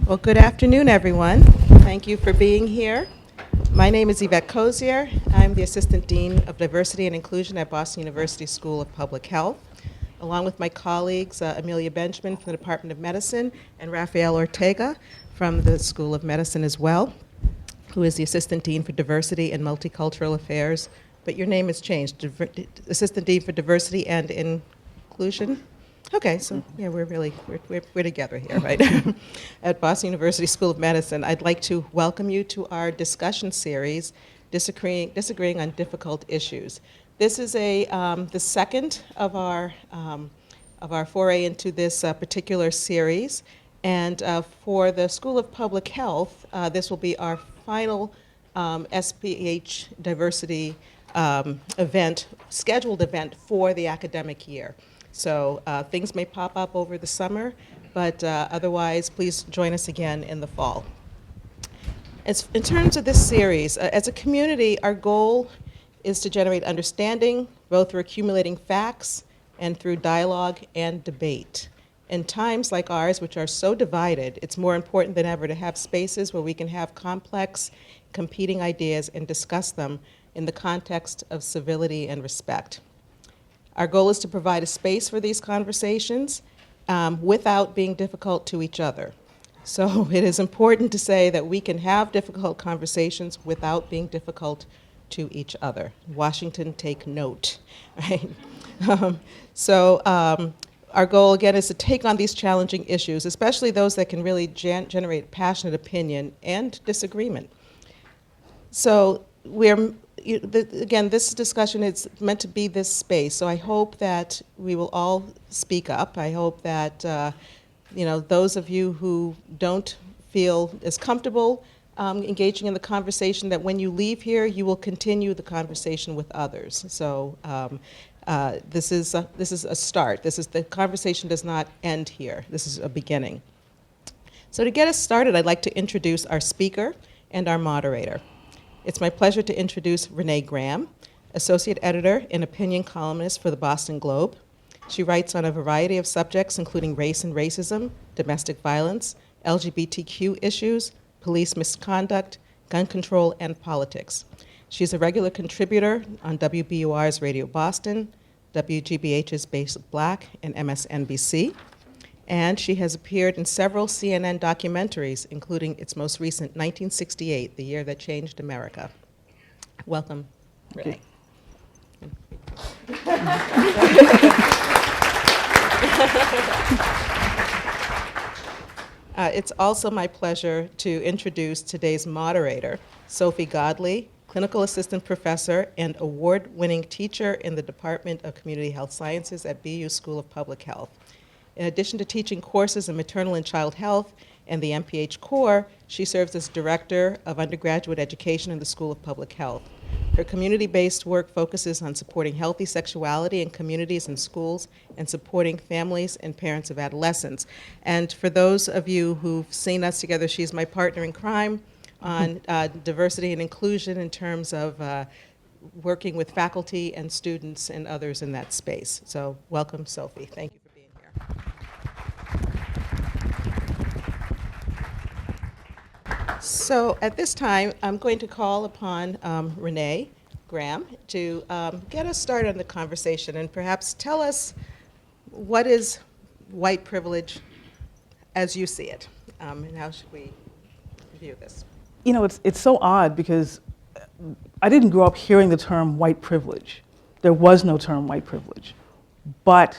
Well, good afternoon, everyone. Thank you for being here. My name is Yvette Cozier. I'm the Assistant Dean of Diversity and Inclusion at Boston University School of Public Health, along with my colleagues, Emelia Benjamin from the Department of Medicine and Rafael Ortega from the School of Medicine as well, who is the Assistant Dean for Diversity and Multicultural Affairs. But your name has changed, Assistant Dean for Diversity and Inclusion. Okay, so yeah, we're together here, right? At Boston University School of Medicine. I'd like to welcome you to our discussion series, Disagreeing on Difficult Issues. This is the second of our foray into this particular series, and for the School of Public Health, this will be our final SPH diversity scheduled event for the academic year. So things may pop up over the summer, but otherwise, please join us again in the fall. In terms of this series, as a community, our goal is to generate understanding, both through accumulating facts and through dialogue and debate. In times like ours, which are so divided, it's more important than ever to have spaces where we can have complex, competing ideas and discuss them in the context of civility and respect. Our goal is to provide a space for these conversations without being difficult to each other. So it is important to say that we can have difficult conversations without being difficult to each other. Washington, take note, right? Our goal, again, is to take on these challenging issues, especially those that can really generate passionate opinion and disagreement. So again, this discussion is meant to be this space, so I hope that we will all speak up. I hope that those of you who don't feel as comfortable engaging in the conversation, that when you leave here, you will continue the conversation with others. So this is a start. The conversation does not end here. This is a beginning. So to get us started, I'd like to introduce our speaker and our moderator. It's my pleasure to introduce Renée Graham, Associate Editor and Opinion Columnist for the Boston Globe. She writes on a variety of subjects, including race and racism, domestic violence, LGBTQ issues, police misconduct, gun control, and politics. She's a regular contributor on WBUR's Radio Boston, WGBH's Basic Black, and MSNBC. And she has appeared in several CNN documentaries, including its most recent 1968, The Year That Changed America. Welcome, Renée. It's also my pleasure to introduce today's moderator, Sophie Godley, Clinical Assistant Professor and award-winning teacher in the Department of Community Health Sciences at BU School of Public Health. In addition to teaching courses in maternal and child health and the MPH Core, she serves as Director of Undergraduate Education in the School of Public Health. Her community-based work focuses on supporting healthy sexuality in communities and schools and supporting families and parents of adolescents. And for those of you who've seen us together, she's my partner in crime on diversity and inclusion in terms of working with faculty and students and others in that space. So welcome, Sophie. Thank you for being here. So at this time, I'm going to call upon Renée Graham to get us started on the conversation and perhaps tell us what is white privilege as you see it, and how should we view this? You know, it's so odd because I didn't grow up hearing the term white privilege. There was no term white privilege, but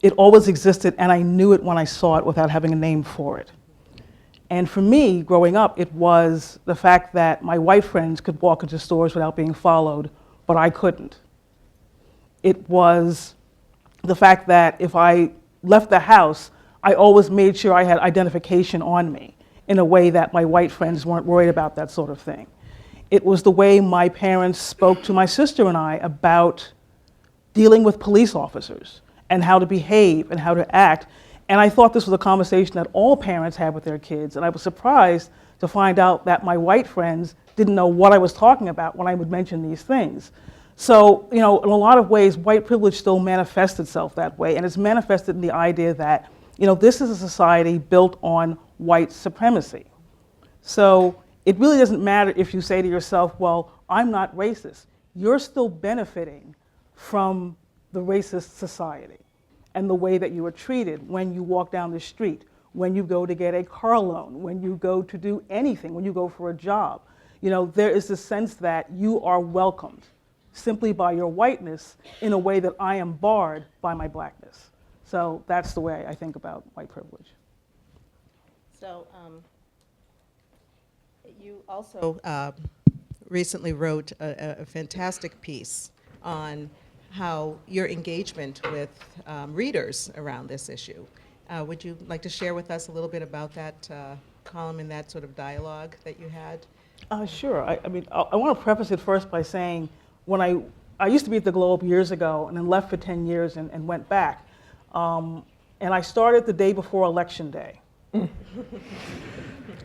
it always existed, and I knew it when I saw it without having a name for it. And for me, growing up, it was the fact that my white friends could walk into stores without being followed, but I couldn't. It was the fact that if I left the house, I always made sure I had identification on me in a way that my white friends weren't worried about that sort of thing. It was the way my parents spoke to my sister and I about dealing with police officers and how to behave and how to act. And I thought this was a conversation that all parents had with their kids. And I was surprised to find out that my white friends didn't know what I was talking about when I would mention these things. So, you know, in a lot of ways, white privilege still manifests itself that way. And it's manifested in the idea that This is a society built on white supremacy. So it really doesn't matter if you say to yourself, well, I'm not racist. You're still benefiting from the racist society and the way that you are treated when you walk down the street, when you go to get a car loan, when you go to do anything, when you go for a job. There is this sense that you are welcomed simply by your whiteness in a way that I am barred by my blackness. So that's the way I think about white privilege. So you also recently wrote a fantastic piece on how your engagement with readers around this issue. Would you like to share with us a little bit about that column and that sort of dialogue that you had? Sure. I want to preface it first by saying when I used to be at the Globe years ago and then left for 10 years and went back. And I started the day before Election Day.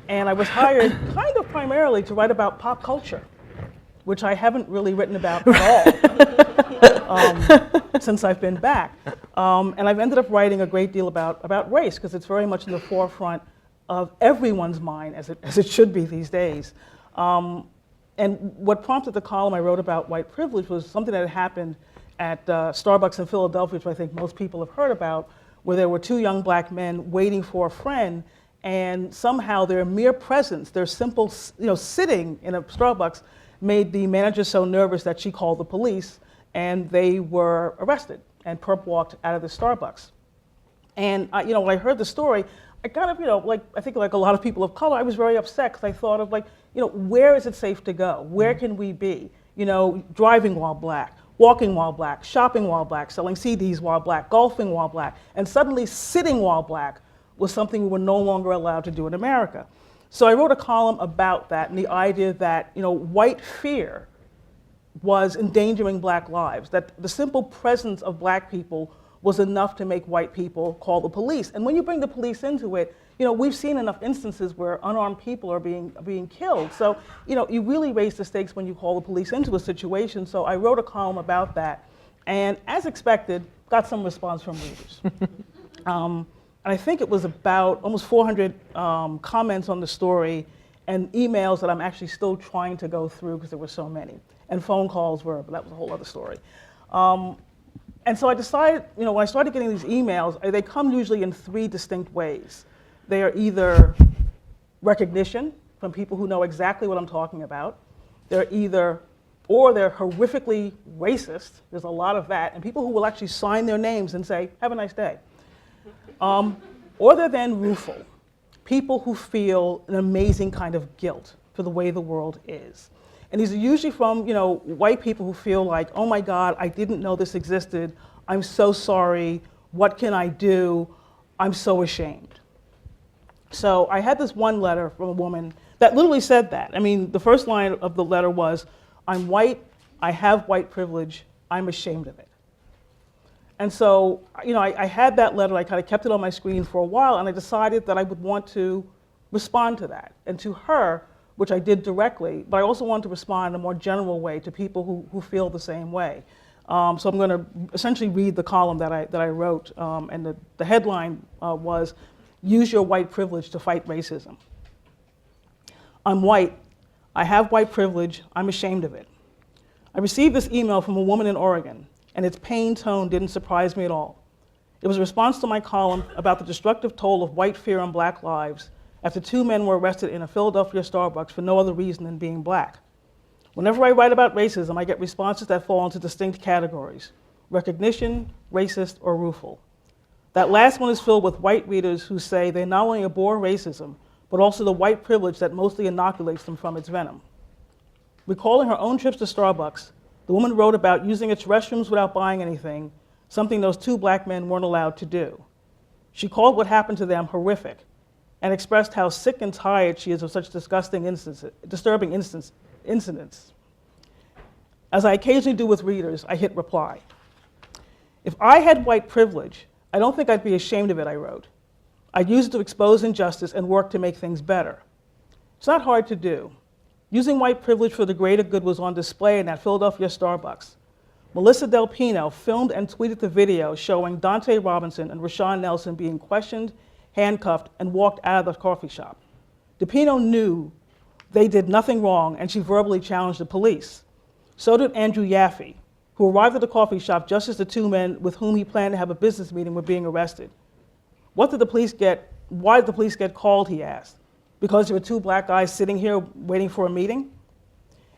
And I was hired kind of primarily to write about pop culture, which I haven't really written about at all since I've been back. And I've ended up writing a great deal about race, because it's very much in the forefront of everyone's mind, as it should be these days. And what prompted the column I wrote about white privilege was something that had happened at Starbucks in Philadelphia, which I think most people have heard about, where there were two young black men waiting for a friend, and somehow their mere presence, their simple, sitting in a Starbucks, made the manager so nervous that she called the police, and they were arrested, and perp walked out of the Starbucks. And when I heard the story, I kind of, I think like a lot of people of color, I was very upset, because I thought of where is it safe to go? Where can we be? Driving while black, walking while black, shopping while black, selling CDs while black, golfing while black, and suddenly sitting while black was something we were no longer allowed to do in America. So I wrote a column about that and the idea that, white fear was endangering black lives, that the simple presence of black people was enough to make white people call the police. And when you bring the police into it, we've seen enough instances where unarmed people are being killed. So, you really raise the stakes when you call the police into a situation. So I wrote a column about that, and as expected, got some response from readers. And I think it was about almost 400 comments on the story, and emails that I'm actually still trying to go through because there were so many. And phone calls were, but that was a whole other story. And so I decided, when I started getting these emails, they come usually in three distinct ways. They are either recognition from people who know exactly what I'm talking about. They're horrifically racist. There's a lot of that. And people who will actually sign their names and say, have a nice day. Or they're then rueful. People who feel an amazing kind of guilt for the way the world is. And these are usually from, white people who feel like, oh my God, I didn't know this existed. I'm so sorry. What can I do? I'm so ashamed. So I had this one letter from a woman that literally said that. The first line of the letter was, I'm white, I have white privilege, I'm ashamed of it. And so, I had that letter, I kind of kept it on my screen for a while, and I decided that I would want to respond to that. And to her, which I did directly, but I also wanted to respond in a more general way to people who feel the same way. So I'm going to essentially read the column that I wrote, and the headline was, Use Your White Privilege to Fight Racism. I'm white, I have white privilege, I'm ashamed of it. I received this email from a woman in Oregon, and its pain tone didn't surprise me at all. It was a response to my column about the destructive toll of white fear on black lives after two men were arrested in a Philadelphia Starbucks for no other reason than being black. Whenever I write about racism, I get responses that fall into distinct categories: recognition, racist, or rueful. That last one is filled with white readers who say they not only abhor racism, but also the white privilege that mostly inoculates them from its venom. Recalling her own trips to Starbucks, the woman wrote about using its restrooms without buying anything, something those two black men weren't allowed to do. She called what happened to them horrific, and expressed how sick and tired she is of such disturbing incidents. As I occasionally do with readers, I hit reply. If I had white privilege, I don't think I'd be ashamed of it, I wrote. I'd use it to expose injustice and work to make things better. It's not hard to do. Using white privilege for the greater good was on display in that Philadelphia Starbucks. Melissa Del Pino filmed and tweeted the video showing Dante Robinson and Rashawn Nelson being questioned, handcuffed, and walked out of the coffee shop. DePino knew they did nothing wrong, and she verbally challenged the police. So did Andrew Yaffe, who arrived at the coffee shop just as the two men with whom he planned to have a business meeting were being arrested. Why did the police get called, he asked. Because there were two black guys sitting here waiting for a meeting?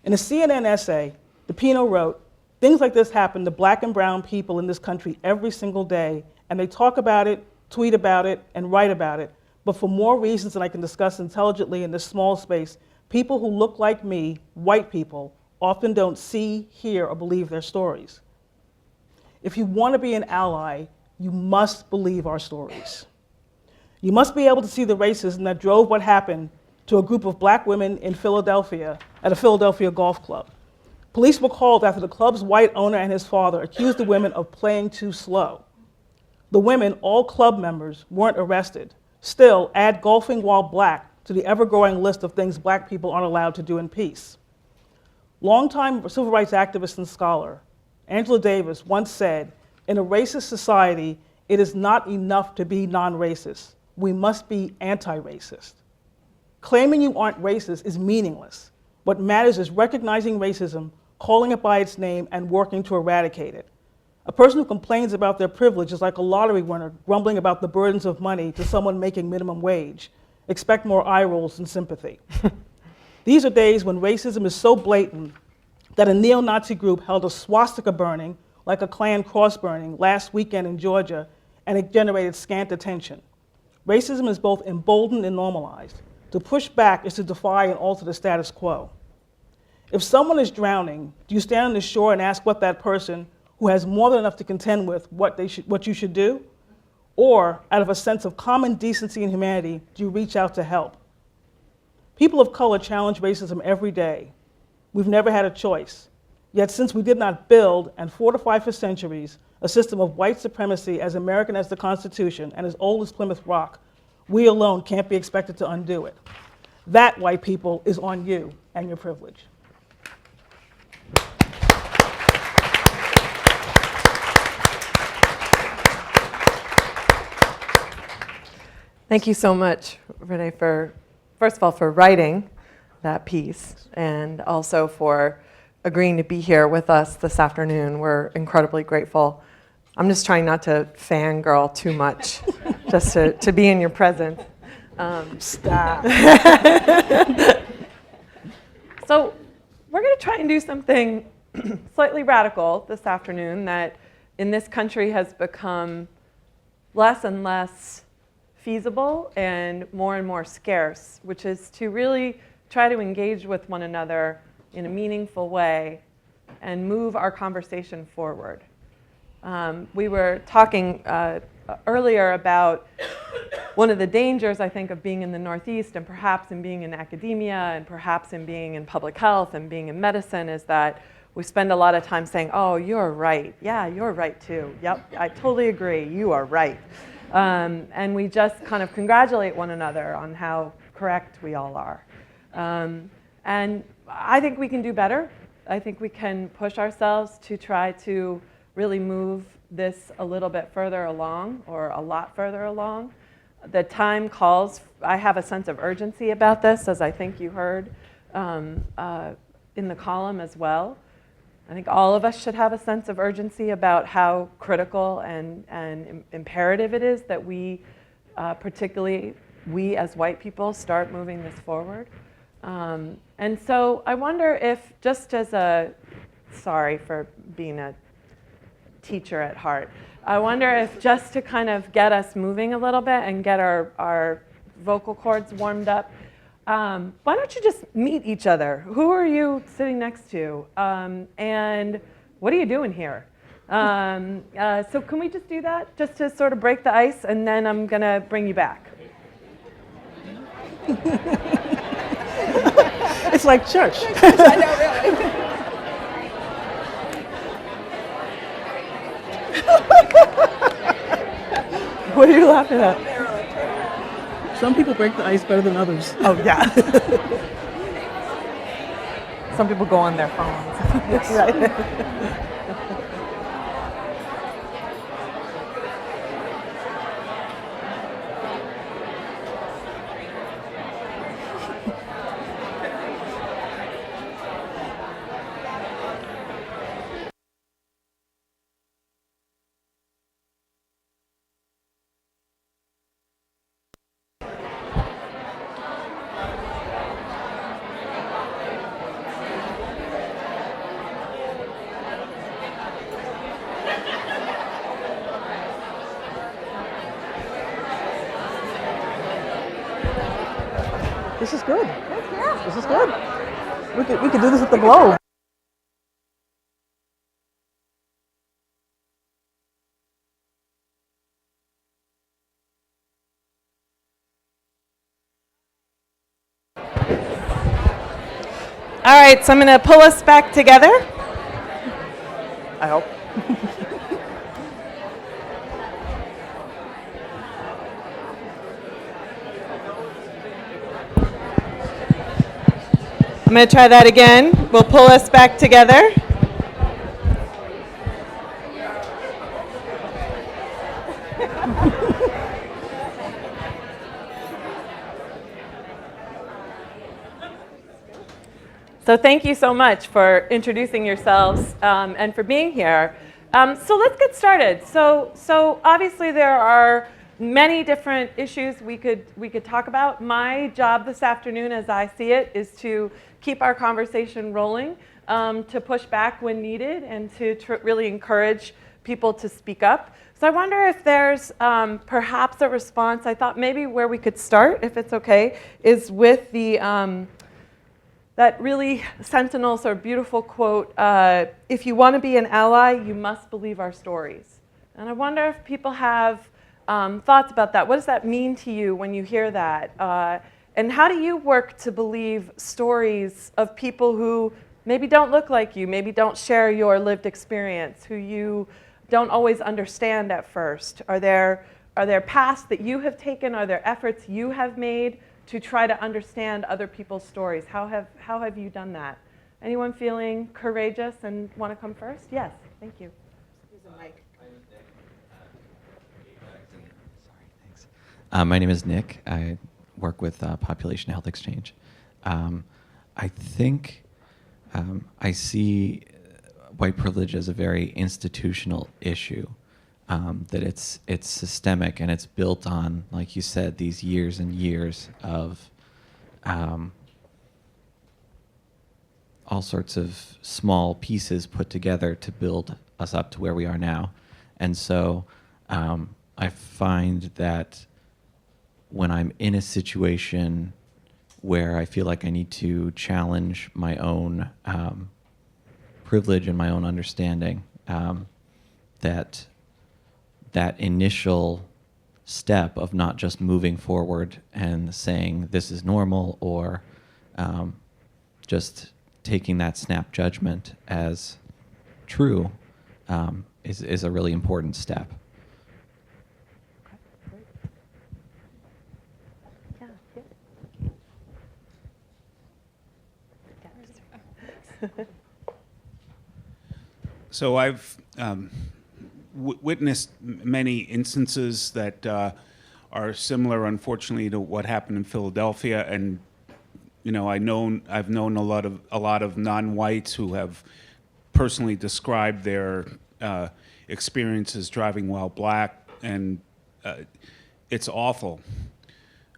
In a CNN essay, DePino wrote, "Things like this happen to black and brown people in this country every single day, and they talk about it, tweet about it, and write about it. But for more reasons than I can discuss intelligently in this small space, people who look like me, white people, often don't see, hear, or believe their stories." If you want to be an ally, you must believe our stories. You must be able to see the racism that drove what happened to a group of black women in Philadelphia at a Philadelphia golf club. Police were called after the club's white owner and his father accused the women of playing too slow. The women, all club members, weren't arrested. Still, add golfing while black to the ever-growing list of things black people aren't allowed to do in peace. Longtime civil rights activist and scholar Angela Davis once said, "In a racist society, it is not enough to be non-racist. We must be anti-racist." Claiming you aren't racist is meaningless. What matters is recognizing racism, calling it by its name, and working to eradicate it. A person who complains about their privilege is like a lottery winner grumbling about the burdens of money to someone making minimum wage. Expect more eye rolls and sympathy. These are days when racism is so blatant that a neo-Nazi group held a swastika burning, like a Klan cross burning, last weekend in Georgia, and it generated scant attention. Racism is both emboldened and normalized. To push back is to defy and alter the status quo. If someone is drowning, do you stand on the shore and ask what that person, who has more than enough to contend with, what you should do? Or, out of a sense of common decency and humanity, do you reach out to help? People of color challenge racism every day. We've never had a choice. Yet since we did not build and fortify for centuries a system of white supremacy as American as the Constitution and as old as Plymouth Rock, we alone can't be expected to undo it. That, white people, is on you and your privilege. Thank you so much, Renée, first of all, for writing that piece and also for agreeing to be here with us this afternoon. We're incredibly grateful. I'm just trying not to fangirl too much, just to be in your presence. Stop. So we're going to try and do something slightly radical this afternoon that in this country has become less and less feasible and more scarce, which is to really try to engage with one another in a meaningful way and move our conversation forward. We were talking earlier about one of the dangers, I think, of being in the Northeast and perhaps in being in academia and perhaps in being in public health and being in medicine is that we spend a lot of time saying, "Oh, you're right. Yeah, you're right too. Yep, I totally agree. You are right." And we just kind of congratulate one another on how correct we all are. And I think we can do better. I think we can push ourselves to try to really move this a little bit further along, or a lot further along. The time calls, I have a sense of urgency about this, as I think you heard in the column as well. I think all of us should have a sense of urgency about how critical and imperative it is that we, particularly we as white people, start moving this forward. And so I wonder if, just as a, sorry for being a teacher at heart, I wonder if just to kind of get us moving a little bit and get our vocal cords warmed up, why don't you just meet each other? Who are you sitting next to? And what are you doing here? So can we just do that, just to sort of break the ice, and then I'm going to bring you back. It's like church. I know, really. What are you laughing at? Some people break the ice better than others. Oh, yeah. Some people go on their phones. Right. This is good. This is good. We could do this at the Globe. All right, so I'm going to pull us back together. I hope. I'm going to try that again. We'll pull us back together. So thank you so much for introducing yourselves and for being here. So let's get started. So obviously there are many different issues we could talk about. My job this afternoon, as I see it, is to keep our conversation rolling, to push back when needed, and to really encourage people to speak up. So I wonder if there's perhaps a response. I thought maybe where we could start, if it's okay, is with the that really sentinel sort of beautiful quote, if you want to be an ally, you must believe our stories. And I wonder if people have thoughts about that. What does that mean to you when you hear that? And how do you work to believe stories of people who maybe don't look like you, maybe don't share your lived experience, who you don't always understand at first? Are there paths that you have taken? Are there efforts you have made to try to understand other people's stories? How have you done that? Anyone feeling courageous and want to come first? Yes, thank you. My name is Nick. I work with Population Health Exchange. I think I see white privilege as a very institutional issue. That it's systemic and it's built on, like you said, these years and years of all sorts of small pieces put together to build us up to where we are now. And so I find that when I'm in a situation where I feel like I need to challenge my own privilege and my own understanding, that initial step of not just moving forward and saying this is normal, or just taking that snap judgment as true, is a really important step. So I've witnessed many instances that are similar, unfortunately, to what happened in Philadelphia, and I've known a lot of non-whites who have personally described their experiences driving while black, and it's awful.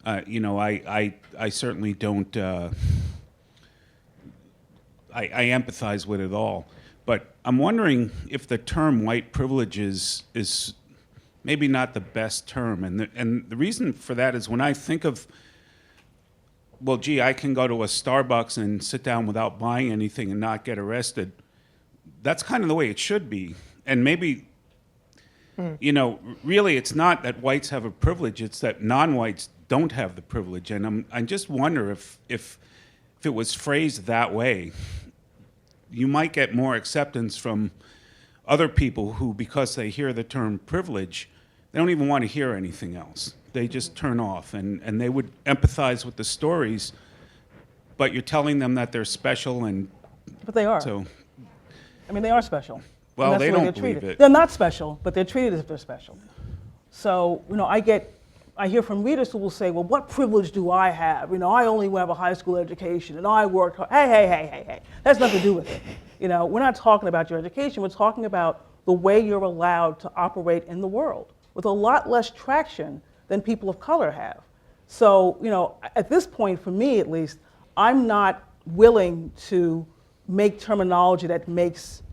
I certainly don't. I empathize with it all. But I'm wondering if the term white privilege is maybe not the best term. And the reason for that is when I think of, well, gee, I can go to a Starbucks and sit down without buying anything and not get arrested. That's kind of the way it should be. And maybe, really it's not that whites have a privilege, it's that non-whites don't have the privilege. And I just wonder if it was phrased that way, you might get more acceptance from other people who, because they hear the term privilege, they don't even want to hear anything else. They just turn off, and they would empathize with the stories, but you're telling them that they're special, and But they are. so, I mean, they are special. well, And that's they the way don't they're believe treated. it. They're not special, but they're treated as if they're special. So, I hear from readers who will say, well, what privilege do I have? I only have a high school education and I worked hard. Hey. That has nothing to do with it. We're not talking about your education. We're talking about the way you're allowed to operate in the world with a lot less traction than people of color have. So, at this point, for me at least, I'm not willing to make terminology that makes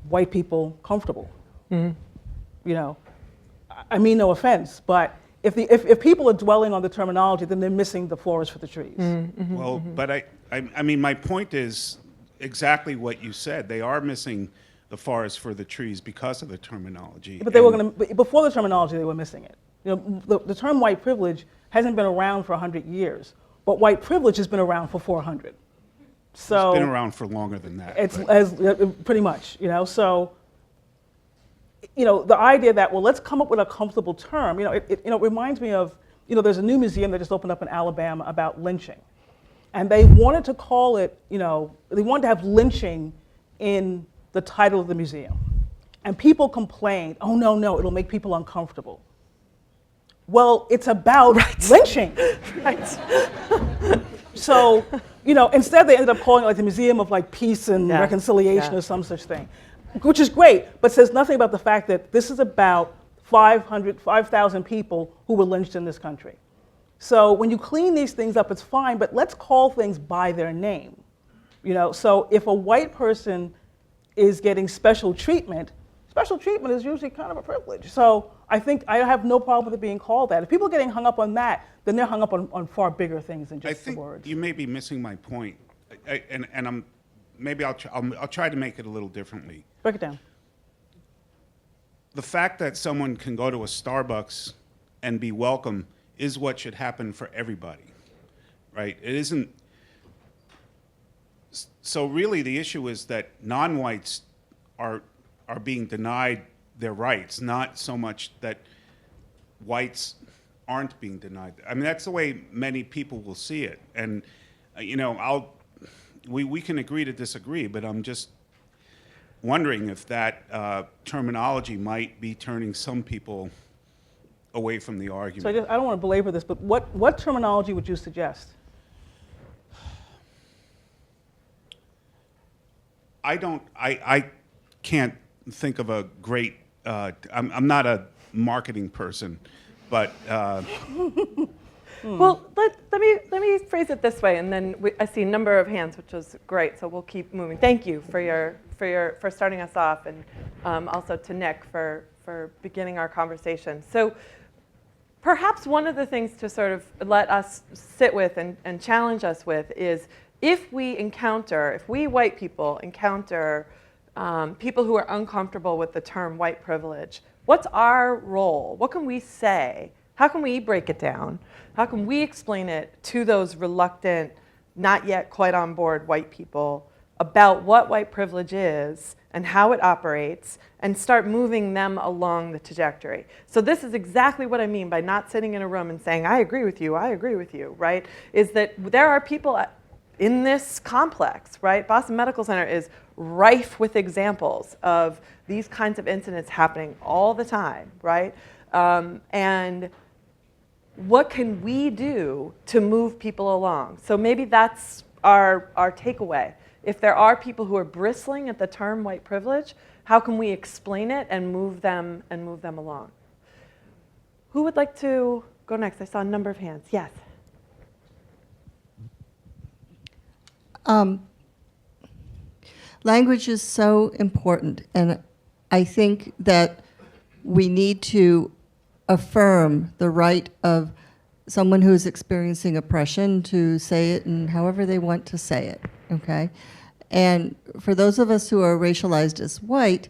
white people comfortable. Mm-hmm. I mean no offense, but if people are dwelling on the terminology, then they're missing the forest for the trees. Well, but I mean, my point is exactly what you said. They are missing the forest for the trees because of the terminology. But they were And- going to, before the terminology, they were missing it. You know, the term white privilege hasn't been around for 100 years, but white privilege has been around for 400. So It's been around for longer than that. it's but- pretty much, you know. So, you know, the idea that, well, let's come up with a comfortable term. You know, it reminds me of, you know, there's a new museum that just opened up in Alabama about lynching, and they wanted to call it, you know, they wanted to have lynching in the title of the museum, and people complained, oh no, it'll make people uncomfortable. Well, it's about lynching. Right. So, you know, instead they ended up calling it like the Museum of like Peace and Yeah, Reconciliation yeah. or some such thing, which is great, but says nothing about the fact that this is about 5,000 people who were lynched in this country. So when you clean these things up, it's fine, but let's call things by their name. You know, so if a white person is getting special treatment is usually kind of a privilege. So I think I have no problem with it being called that. If people are getting hung up on that, then they're hung up on far bigger things than I just the think words. you may be missing my point, and I'll try to make it a little differently. Break it down. The fact that someone can go to a Starbucks and be welcome is what should happen for everybody, right? It isn't. So really, the issue is that non-whites are being denied their rights, not so much that whites aren't being denied. I mean, that's the way many people will see it. And you know, we can agree to disagree, but I'm just wondering if that terminology might be turning some people away from the So argument. I don't want to belabor this, but what terminology would you suggest? I can't think of a great. I'm not a marketing person, but Well, let me phrase it this way, and then I see a number of hands, which is great. So we'll keep moving. Thank you for starting us off, and also to Nick for beginning our conversation. So perhaps one of the things to sort of let us sit with and challenge us with is if we white people encounter people who are uncomfortable with the term white privilege, what's our role? What can we say? How can we break it down? How can we explain it to those reluctant, not yet quite on board white people about what white privilege is and how it operates, and start moving them along the trajectory? So this is exactly what I mean by not sitting in a room and saying, I agree with you, right? Is that there are people in this complex, right? Boston Medical Center is rife with examples of these kinds of incidents happening all the time, right? And what can we do to move people along? So maybe that's our takeaway. If there are people who are bristling at the term white privilege, how can we explain it and move them along? Who would like to go next? I saw a number of hands. Yes. Language is so important, and I think that we need to affirm the right of someone who is experiencing oppression to say it in however they want to say it, okay? And for those of us who are racialized as white,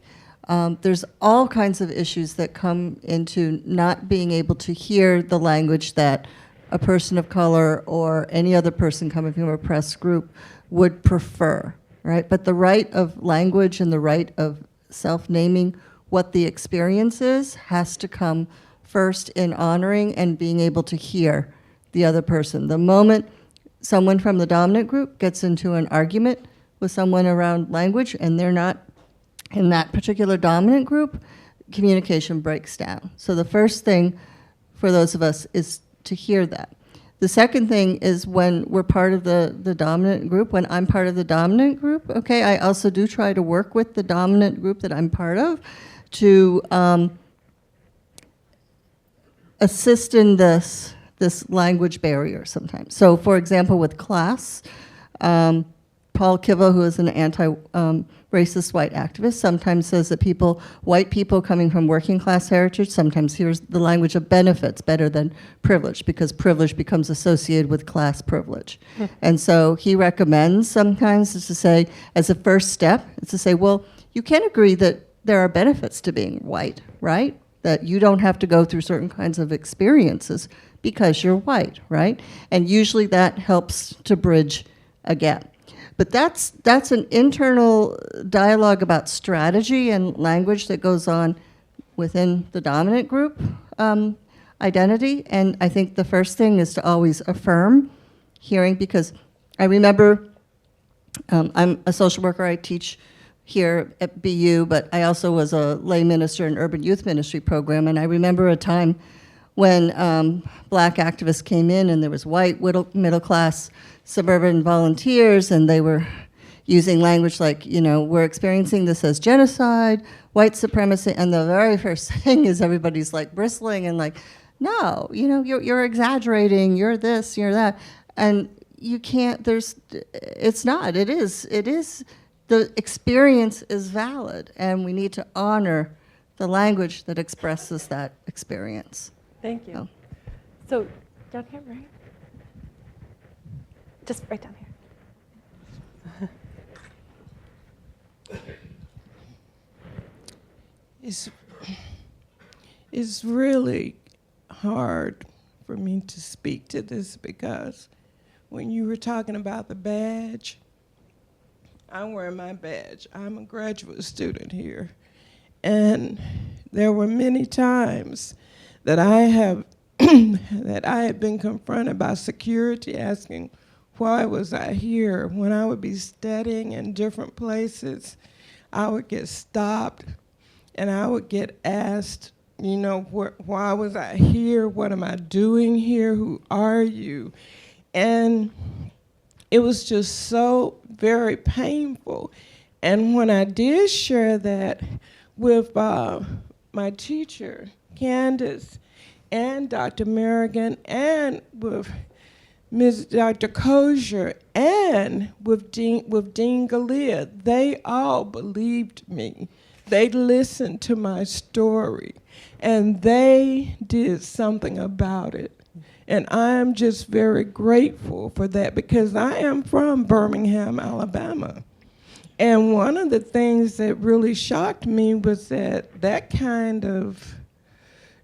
there's all kinds of issues that come into not being able to hear the language that a person of color or any other person coming from a oppressed group would prefer, right? But the right of language and the right of self-naming what the experience is has to come first in honoring and being able to hear the other person. The moment someone from the dominant group gets into an argument with someone around language and they're not in that particular dominant group, communication breaks down. So the first thing for those of us is to hear that. The second thing is when we're part of the dominant group, when I'm part of the dominant group, okay, I also do try to work with the dominant group that I'm part of to assist in this language barrier sometimes. So for example, with class, part Paul Kivo, who is an anti-racist white activist, sometimes says that white people coming from working class heritage, sometimes hears the language of benefits better than privilege, because privilege becomes associated with class privilege. And so he recommends sometimes is to say, as a first step, is to say, well, you can agree that there are benefits to being white, right? That you don't have to go through certain kinds of experiences because you're white, right? And usually that helps to bridge a gap. But that's an internal dialogue about strategy and language that goes on within the dominant group identity. And I think the first thing is to always affirm hearing, because I remember I'm a social worker, I teach here at BU, but I also was a lay minister in urban youth ministry program, and I remember a time when black activists came in and there was white middle-class suburban volunteers, and they were using language like, we're experiencing this as genocide, white supremacy, and the very first thing is everybody's like bristling and like, no, you're exaggerating, you're this, you're that, and you can't, it's not, it is, the experience is valid, and we need to honor the language that expresses that experience. Thank you. So, down here, right? Just right down here. It's really hard for me to speak to this, because when you were talking about the badge, I'm wearing my badge. I'm a graduate student here. And there were many times that I have been confronted by security asking, why was I here? When I would be studying in different places, I would get stopped and I would get asked, why was I here? What am I doing here? Who are you? And it was just so very painful. And when I did share that with my teacher, Candace, and Dr. Merrigan, and with Ms. Dr. Kosher, and with Dean Galea, they all believed me. They listened to my story, and they did something about it. And I'm just very grateful for that, because I am from Birmingham, Alabama. And one of the things that really shocked me was that kind of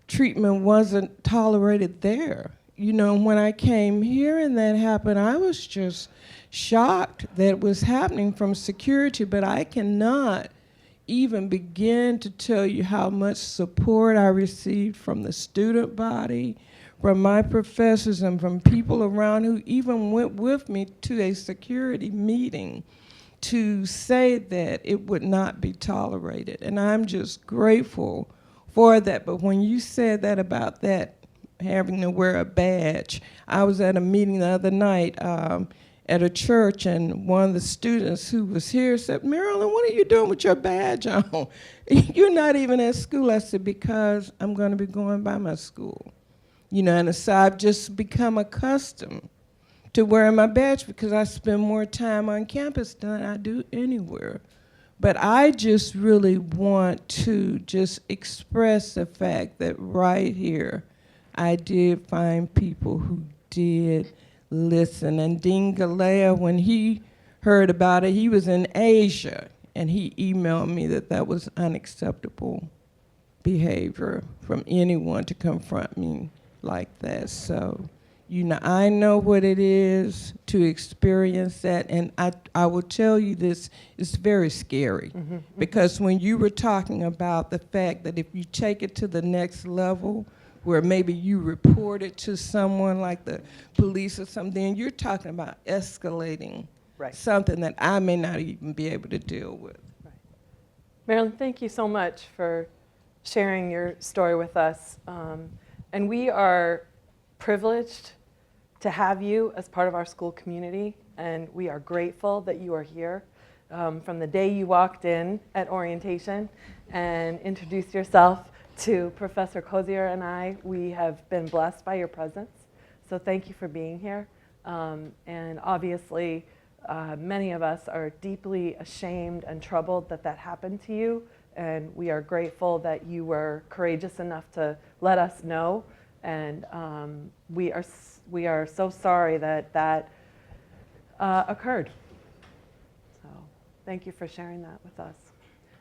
treatment wasn't tolerated there. When I came here and that happened, I was just shocked that it was happening from security, but I cannot even begin to tell you how much support I received from the student body, from my professors, and from people around who even went with me to a security meeting to say that it would not be tolerated. And I'm just grateful for that. But when you said that about that, having to wear a badge, I was at a meeting the other night at a church, and one of the students who was here said, Marilyn, what are you doing with your badge on? You're not even at school. I said, because I'm going to be going by my school. And so I've just become accustomed to wearing my badge, because I spend more time on campus than I do anywhere. But I just really want to just express the fact that right here, I did find people who did listen. And Dean Galea, when he heard about it, he was in Asia, and he emailed me that was unacceptable behavior from anyone to confront me like that. So, I know what it is to experience that, and I will tell you this, it's very scary, because when you were talking about the fact that if you take it to the next level, where maybe you report it to someone like the police or something, you're talking about escalating something that I may not even be able to deal with. Right. Marilyn, thank you so much for sharing your story with us. And we are privileged to have you as part of our school community, and we are grateful that you are here. From the day you walked in at orientation and introduced yourself to Professor Cozier and I, we have been blessed by your presence. So thank you for being here. And obviously, Many of us are deeply ashamed and troubled that that happened to you, and we are grateful that you were courageous enough to let us know. And we are so sorry that that occurred. So thank you for sharing that with us.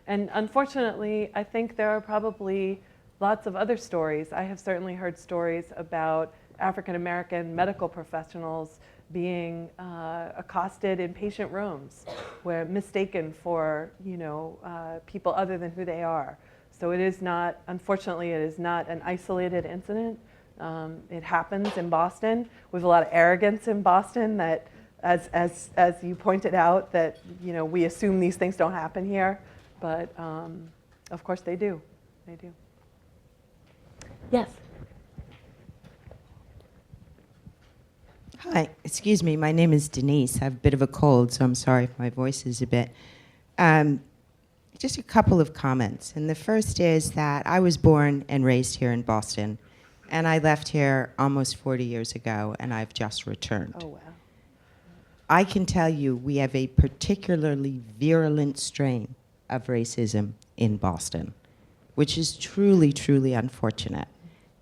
And unfortunately, I think there are probably lots of other stories. I have certainly heard stories about African American medical professionals being accosted in patient rooms, where mistaken for people other than who they are. So it is not, unfortunately, it is not an isolated incident. It happens in Boston. We have a lot of arrogance in Boston that, as you pointed out, that we assume these things don't happen here, but of course they do. They do. Yes. Hi, excuse me, my name is Denise. I have a bit of a cold, so I'm sorry if my voice is a bit. Just a couple of comments. And the first is that I was born and raised here in Boston, and I left here almost 40 years ago, and I've just returned. Oh, wow. I can tell you we have a particularly virulent strain of racism in Boston, which is truly, truly unfortunate.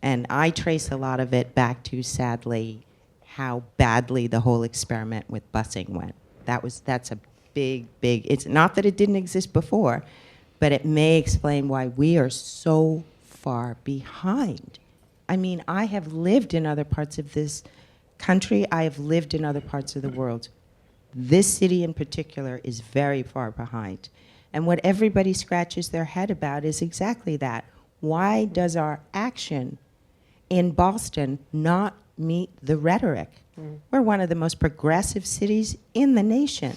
And I trace a lot of it back to, sadly, how badly the whole experiment with busing went. That's a big, it's not that it didn't exist before, but it may explain why we are so far behind. I mean, I have lived in other parts of this country. I have lived in other parts of the world. This city in particular is very far behind. And what everybody scratches their head about is exactly that. Why does our action in Boston not meet the rhetoric? We're one of the most progressive cities in the nation,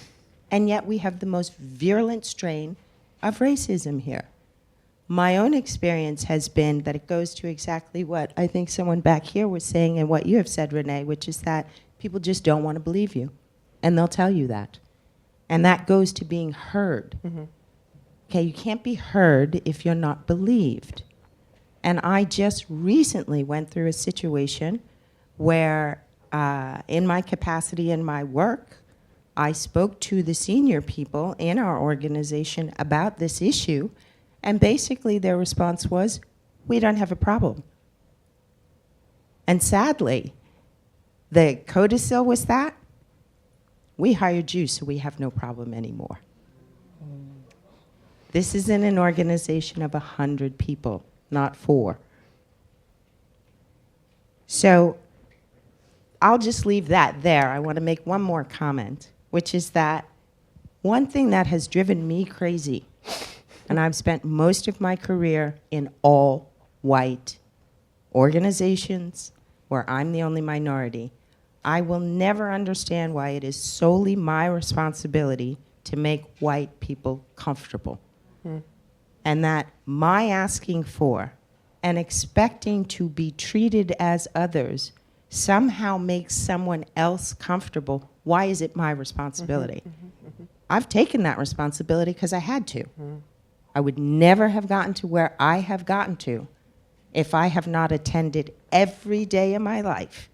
and yet we have the most virulent strain of racism here. My own experience has been that it goes to exactly what I think someone back here was saying and what you have said, Renee, which is that people just don't want to believe you, and they'll tell you that. And that goes to being heard. Mm-hmm. Okay, you can't be heard if you're not believed. And I just recently went through a situation where, in my capacity in my work, I spoke to the senior people in our organization about this issue, and basically their response was, we don't have a problem. And sadly, the codicil was that, we hired you, so we have no problem anymore. This isn't an organization of 100 people, not 4. So I'll just leave that there. I want to make one more comment, which is that one thing that has driven me crazy, and I've spent most of my career in all white organizations where I'm the only minority, I will never understand why it is solely my responsibility to make white people comfortable. And that my asking for and expecting to be treated as others somehow makes someone else comfortable. Why is it my responsibility? I've taken that responsibility because I had to. I would never have gotten to where I have gotten to if I have not attended every day of my life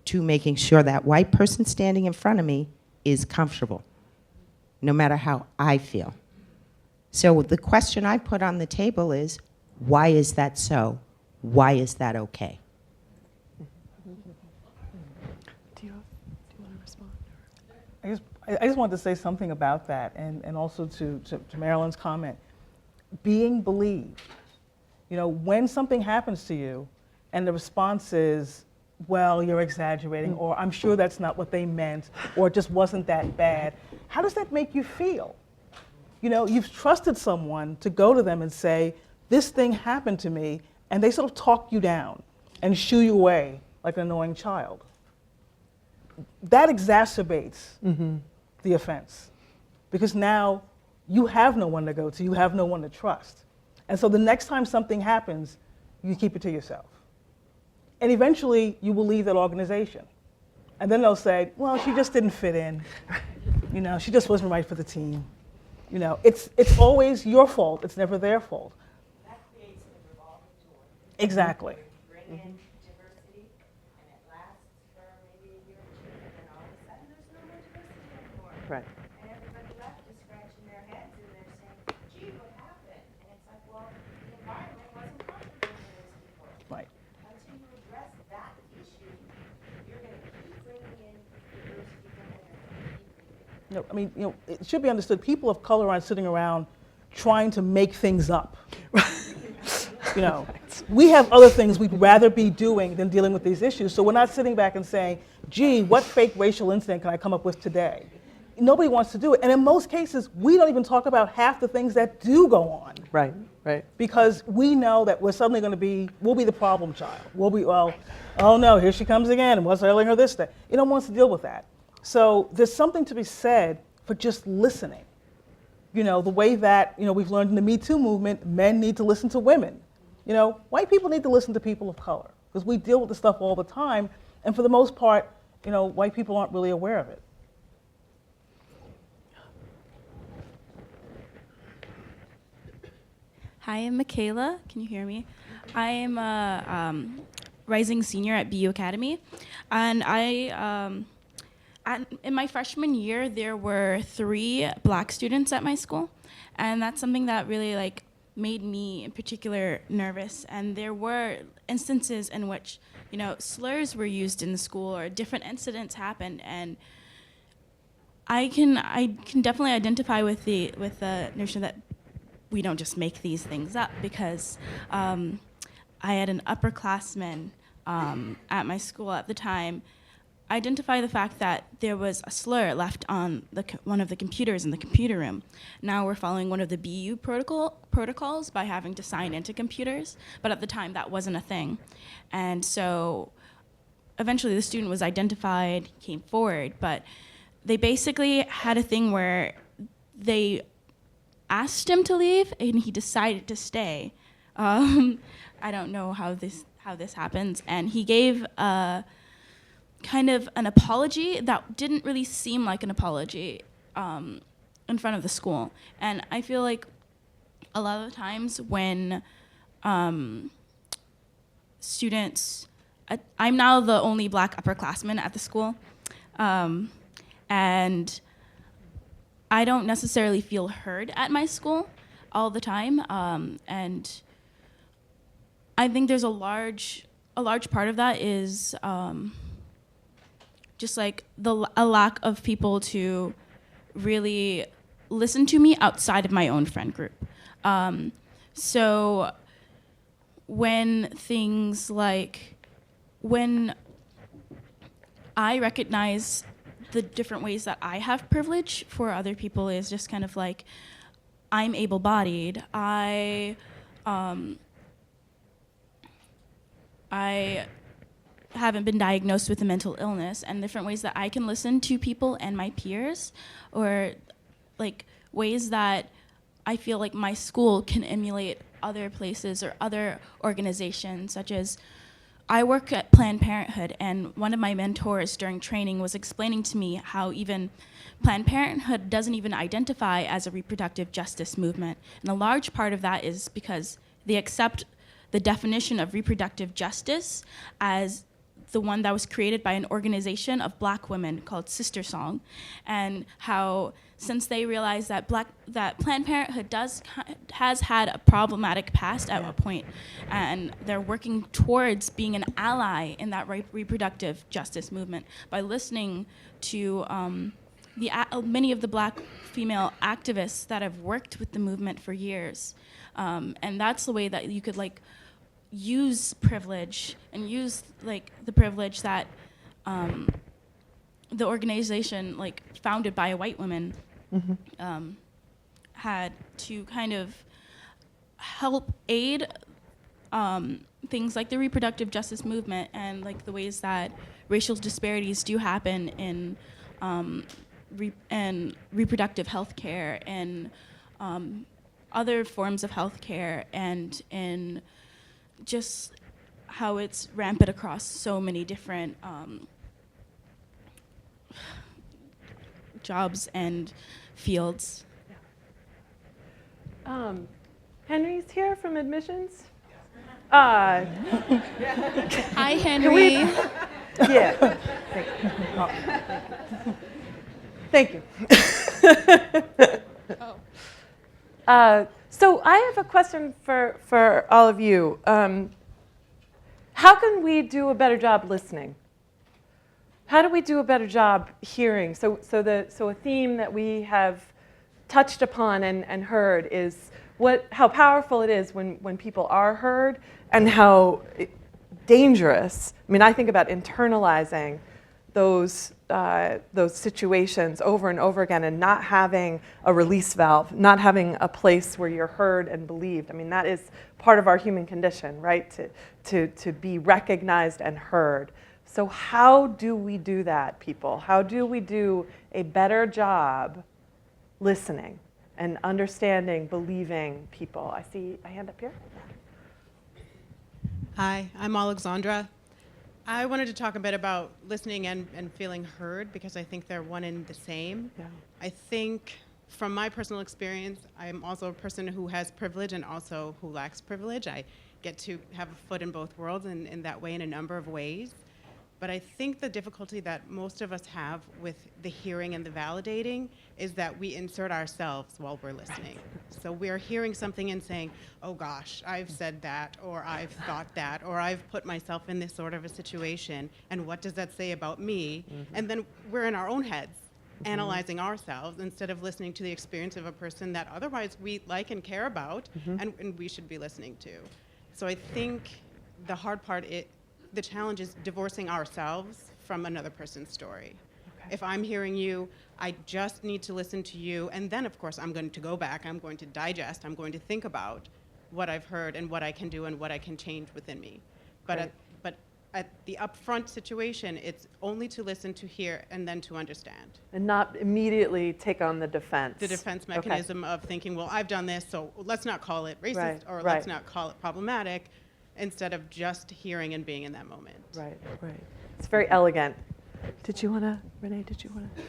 to making sure that white person standing in front of me is comfortable, no matter how I feel. So the question I put on the table is, why is that so? Why is that okay? Do you want to respond? I just wanted to say something about that, and also to Marilyn's comment. Being believed. You know, when something happens to you and the response is, well, you're exaggerating, or I'm sure that's not what they meant, or it just wasn't that bad, how does that make you feel? You know, you've trusted someone to go to them and say, this thing happened to me, and they sort of talk you down and shoo you away like an annoying child. That exacerbates the offense, because now you have no one to go to, you have no one to trust. And so the next time something happens, you keep it to yourself. And eventually you will leave that organization. And then they'll say, well, she just didn't fit in. You know, she just wasn't right for the team. You know, it's always your fault, it's never their fault. That creates a revolving door. Exactly. Bring in diversity, and it lasts for maybe a year or two, and then all of a sudden there's no more diversity anymore. Right. And everybody left is scratching their heads and they're saying, gee, what happened? And it's like, well, the environment wasn't comfortable for those people. Right. Until you address that issue, you're going to keep bringing in diverse people and they're going to keep leaving. No, I mean, it should be understood, people of color aren't sitting around trying to make things up. We have other things we'd rather be doing than dealing with these issues. So we're not sitting back and saying, gee, what fake racial incident can I come up with today? Nobody wants to do it. And in most cases, we don't even talk about half the things that do go on. Right, right. Because we know that we're suddenly going to we'll be the problem child. We'll be, well, oh no, here she comes again, and what's ailing her this day? You don't want us to deal with that. So there's something to be said for just listening. The way that, we've learned in the Me Too movement, men need to listen to women. White people need to listen to people of color because we deal with this stuff all the time, and for the most part, white people aren't really aware of it. Hi, I'm Michaela. Can you hear me? I am a rising senior at BU Academy, and in my freshman year, there were 3 black students at my school, and that's something that really made me in particular nervous. And there were instances in which slurs were used in the school or different incidents happened, and I can definitely identify with the notion that we don't just make these things up, because I had an upperclassman at my school at the time identify the fact that there was a slur left on one of the computers in the computer room. Now we're following one of the BU protocols by having to sign into computers, but at the time that wasn't a thing. And so eventually the student was identified, came forward, but they basically had a thing where they asked him to leave and he decided to stay. I don't know how this happens, and he gave kind of an apology that didn't really seem like an apology in front of the school. And I feel like a lot of the times when students, I'm now the only black upperclassman at the school, and I don't necessarily feel heard at my school all the time, and I think there's a large part of that is just like a lack of people to really listen to me outside of my own friend group. So when I recognize the different ways that I have privilege for other people is just kind of like, I'm able-bodied, I haven't been diagnosed with a mental illness, and different ways that I can listen to people and my peers, or like ways that I feel like my school can emulate other places or other organizations, such as I work at Planned Parenthood, and one of my mentors during training was explaining to me how even Planned Parenthood doesn't even identify as a reproductive justice movement. And a large part of that is because they accept the definition of reproductive justice as the one that was created by an organization of black women called Sister Song, and how since they realized that Planned Parenthood has had a problematic past at a point, and they're working towards being an ally in that reproductive justice movement by listening to many of the black female activists that have worked with the movement for years, and that's the way that you could use privilege and use the privilege that the organization founded by a white woman had to kind of help aid things like the reproductive justice movement, and the ways that racial disparities do happen in reproductive health care and other forms of health care, and in just how it's rampant across so many different jobs and fields. Henry's here from admissions. Hi, Henry. Yeah. Thank you. So I have a question for all of you. How can we do a better job listening? How do we do a better job hearing? So a theme that we have touched upon and heard is how powerful it is when people are heard, and how dangerous. I mean, I think about internalizing those situations over and over again, and not having a release valve, not having a place where you're heard and believed. I mean, that is part of our human condition, right? To be recognized and heard. So how do we do that, people? How do we do a better job listening and understanding, believing people? I see a hand up here. Hi, I'm Alexandra. I wanted to talk a bit about listening and feeling heard, because I think they're one and the same. Yeah. I think from my personal experience, I'm also a person who has privilege and also who lacks privilege. I get to have a foot in both worlds in that way, in a number of ways. But I think the difficulty that most of us have with the hearing and the validating is that we insert ourselves while we're listening. So we're hearing something and saying, oh gosh, I've said that, or I've thought that, or I've put myself in this sort of a situation, and what does that say about me? Mm-hmm. And then we're in our own heads, mm-hmm. analyzing ourselves instead of listening to the experience of a person that otherwise we like and care about, mm-hmm. and we should be listening to. So I think the hard part, the challenge is divorcing ourselves from another person's story. Okay. If I'm hearing you, I just need to listen to you, and then of course I'm going to go back, I'm going to digest, I'm going to think about what I've heard and what I can do and what I can change within me. But at the upfront situation, it's only to listen, to hear, and then to understand. And not immediately take on the defense. The defense mechanism of thinking, well, I've done this, so let's not call it racist, right. or let's not call it problematic, instead of just hearing and being in that moment. Right. It's very elegant. Did you want to, Renee, did you want to?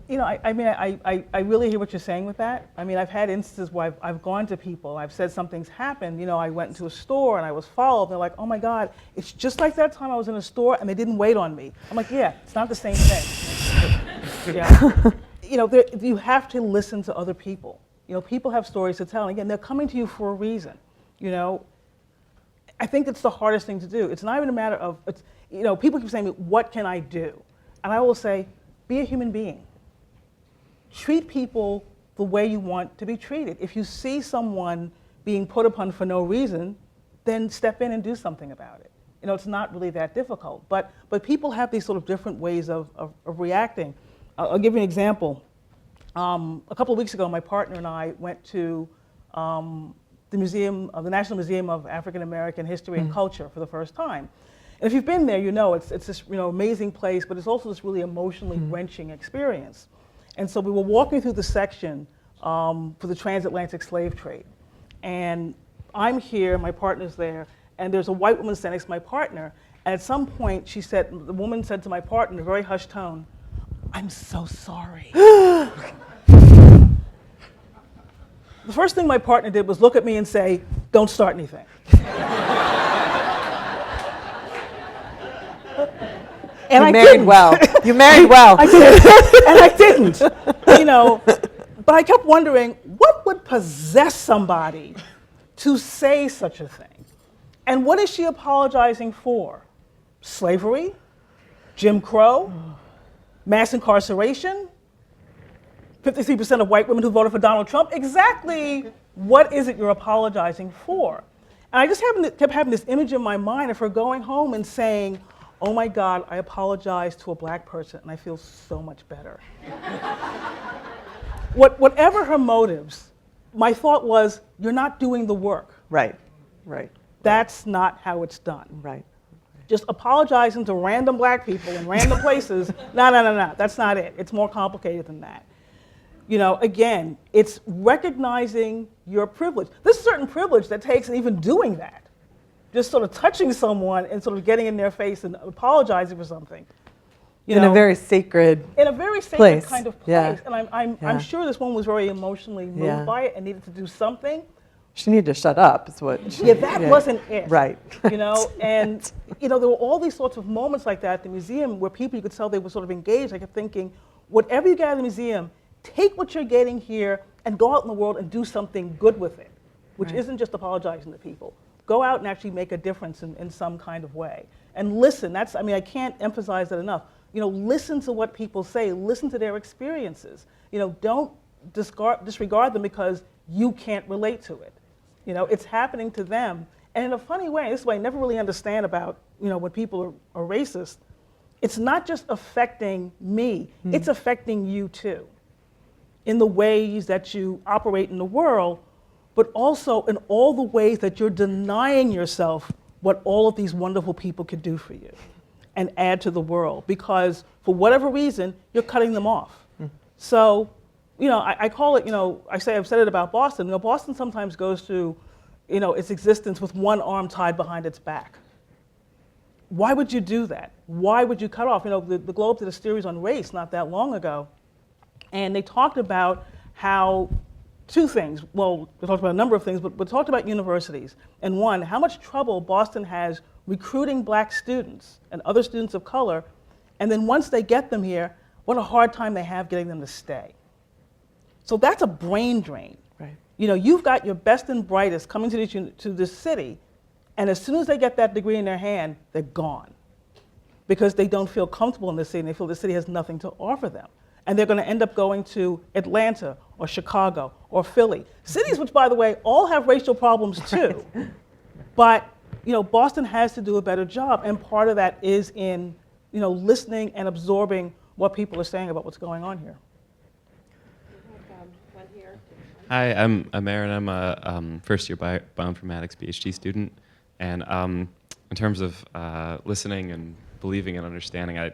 You know, I really hear what you're saying with that. I mean, I've had instances where I've gone to people, I've said something's happened. You know, I went into a store and I was followed. They're like, oh my God, it's just like that time I was in a store and they didn't wait on me. I'm like, yeah, it's not the same thing. Yeah. You know, you have to listen to other people. You know, people have stories to tell. And again, they're coming to you for a reason. You know, I think it's the hardest thing to do. It's not even a matter of, you know, people keep saying to me, what can I do? And I will say, be a human being. Treat people the way you want to be treated. If you see someone being put upon for no reason, then step in and do something about it. You know, it's not really that difficult. But people have these sort of different ways of reacting. I'll give you an example. A couple of weeks ago, my partner and I went to the National Museum of African American History and Culture for the first time. And if you've been there, you know it's this amazing place, but it's also this really emotionally wrenching experience. And so we were walking through the section for the transatlantic slave trade. And I'm here, my partner's there, and there's a white woman standing next to my partner. And at some point, the woman said to my partner in a very hushed tone, "I'm so sorry." The first thing my partner did was look at me and say, "Don't start anything." And you married well. You married well. I did, and I didn't. You know, but I kept wondering, what would possess somebody to say such a thing? And what is she apologizing for? Slavery? Jim Crow? Mass incarceration? 53% of white women who voted for Donald Trump? Exactly what is it you're apologizing for? And I just kept having this image in my mind of her going home and saying, "Oh my God, I apologize to a black person and I feel so much better." Whatever her motives, my thought was, you're not doing the work. Right. That's not how it's done. Right. Just apologizing to random black people in random places, no, that's not it. It's more complicated than that. You know, again, it's recognizing your privilege. There's a certain privilege that takes even doing that. Just sort of touching someone and sort of getting in their face and apologizing for something. In a very sacred place. Kind of place. Yeah. And I'm sure this woman was very emotionally moved by it and needed to do something. She needed to shut up, is what she, Yeah, that wasn't it. Right. You know, and you know, there were all these sorts of moments like that at the museum where people, you could tell they were sort of engaged. I kept thinking, whatever you get at the museum, take what you're getting here and go out in the world and do something good with it, which isn't just apologizing to people. Go out and actually make a difference in some kind of way. And listen, that's, I mean, I can't emphasize that enough. You know, listen to what people say, listen to their experiences. You know, don't disregard them because you can't relate to it. You know, it's happening to them. And in a funny way, this is what I never really understand about, you know, when people are racist, it's not just affecting me, it's affecting you too, in the ways that you operate in the world, but also in all the ways that you're denying yourself what all of these wonderful people could do for you and add to the world, because for whatever reason, you're cutting them off. So, you know, I call it, you know, I've said it about Boston. You know, Boston sometimes goes through, you know, its existence with one arm tied behind its back. Why would you do that? Why would you cut off? You know, the Globe did a series on race not that long ago, and they talked about how two things. Well, they talked about a number of things, but talked about universities. And one, how much trouble Boston has recruiting black students and other students of color, and then once they get them here, what a hard time they have getting them to stay. So that's a brain drain. Right. You know, you've got your best and brightest coming to this city, and as soon as they get that degree in their hand, they're gone. Because they don't feel comfortable in the city, and they feel the city has nothing to offer them. And they're going to end up going to Atlanta or Chicago or Philly. Cities which, by the way, all have racial problems too. But, you know, Boston has to do a better job, and part of that is in, you know, listening and absorbing what people are saying about what's going on here. Hi, I'm Aaron. I'm a first-year bioinformatics PhD student. And in terms of listening and believing and understanding, I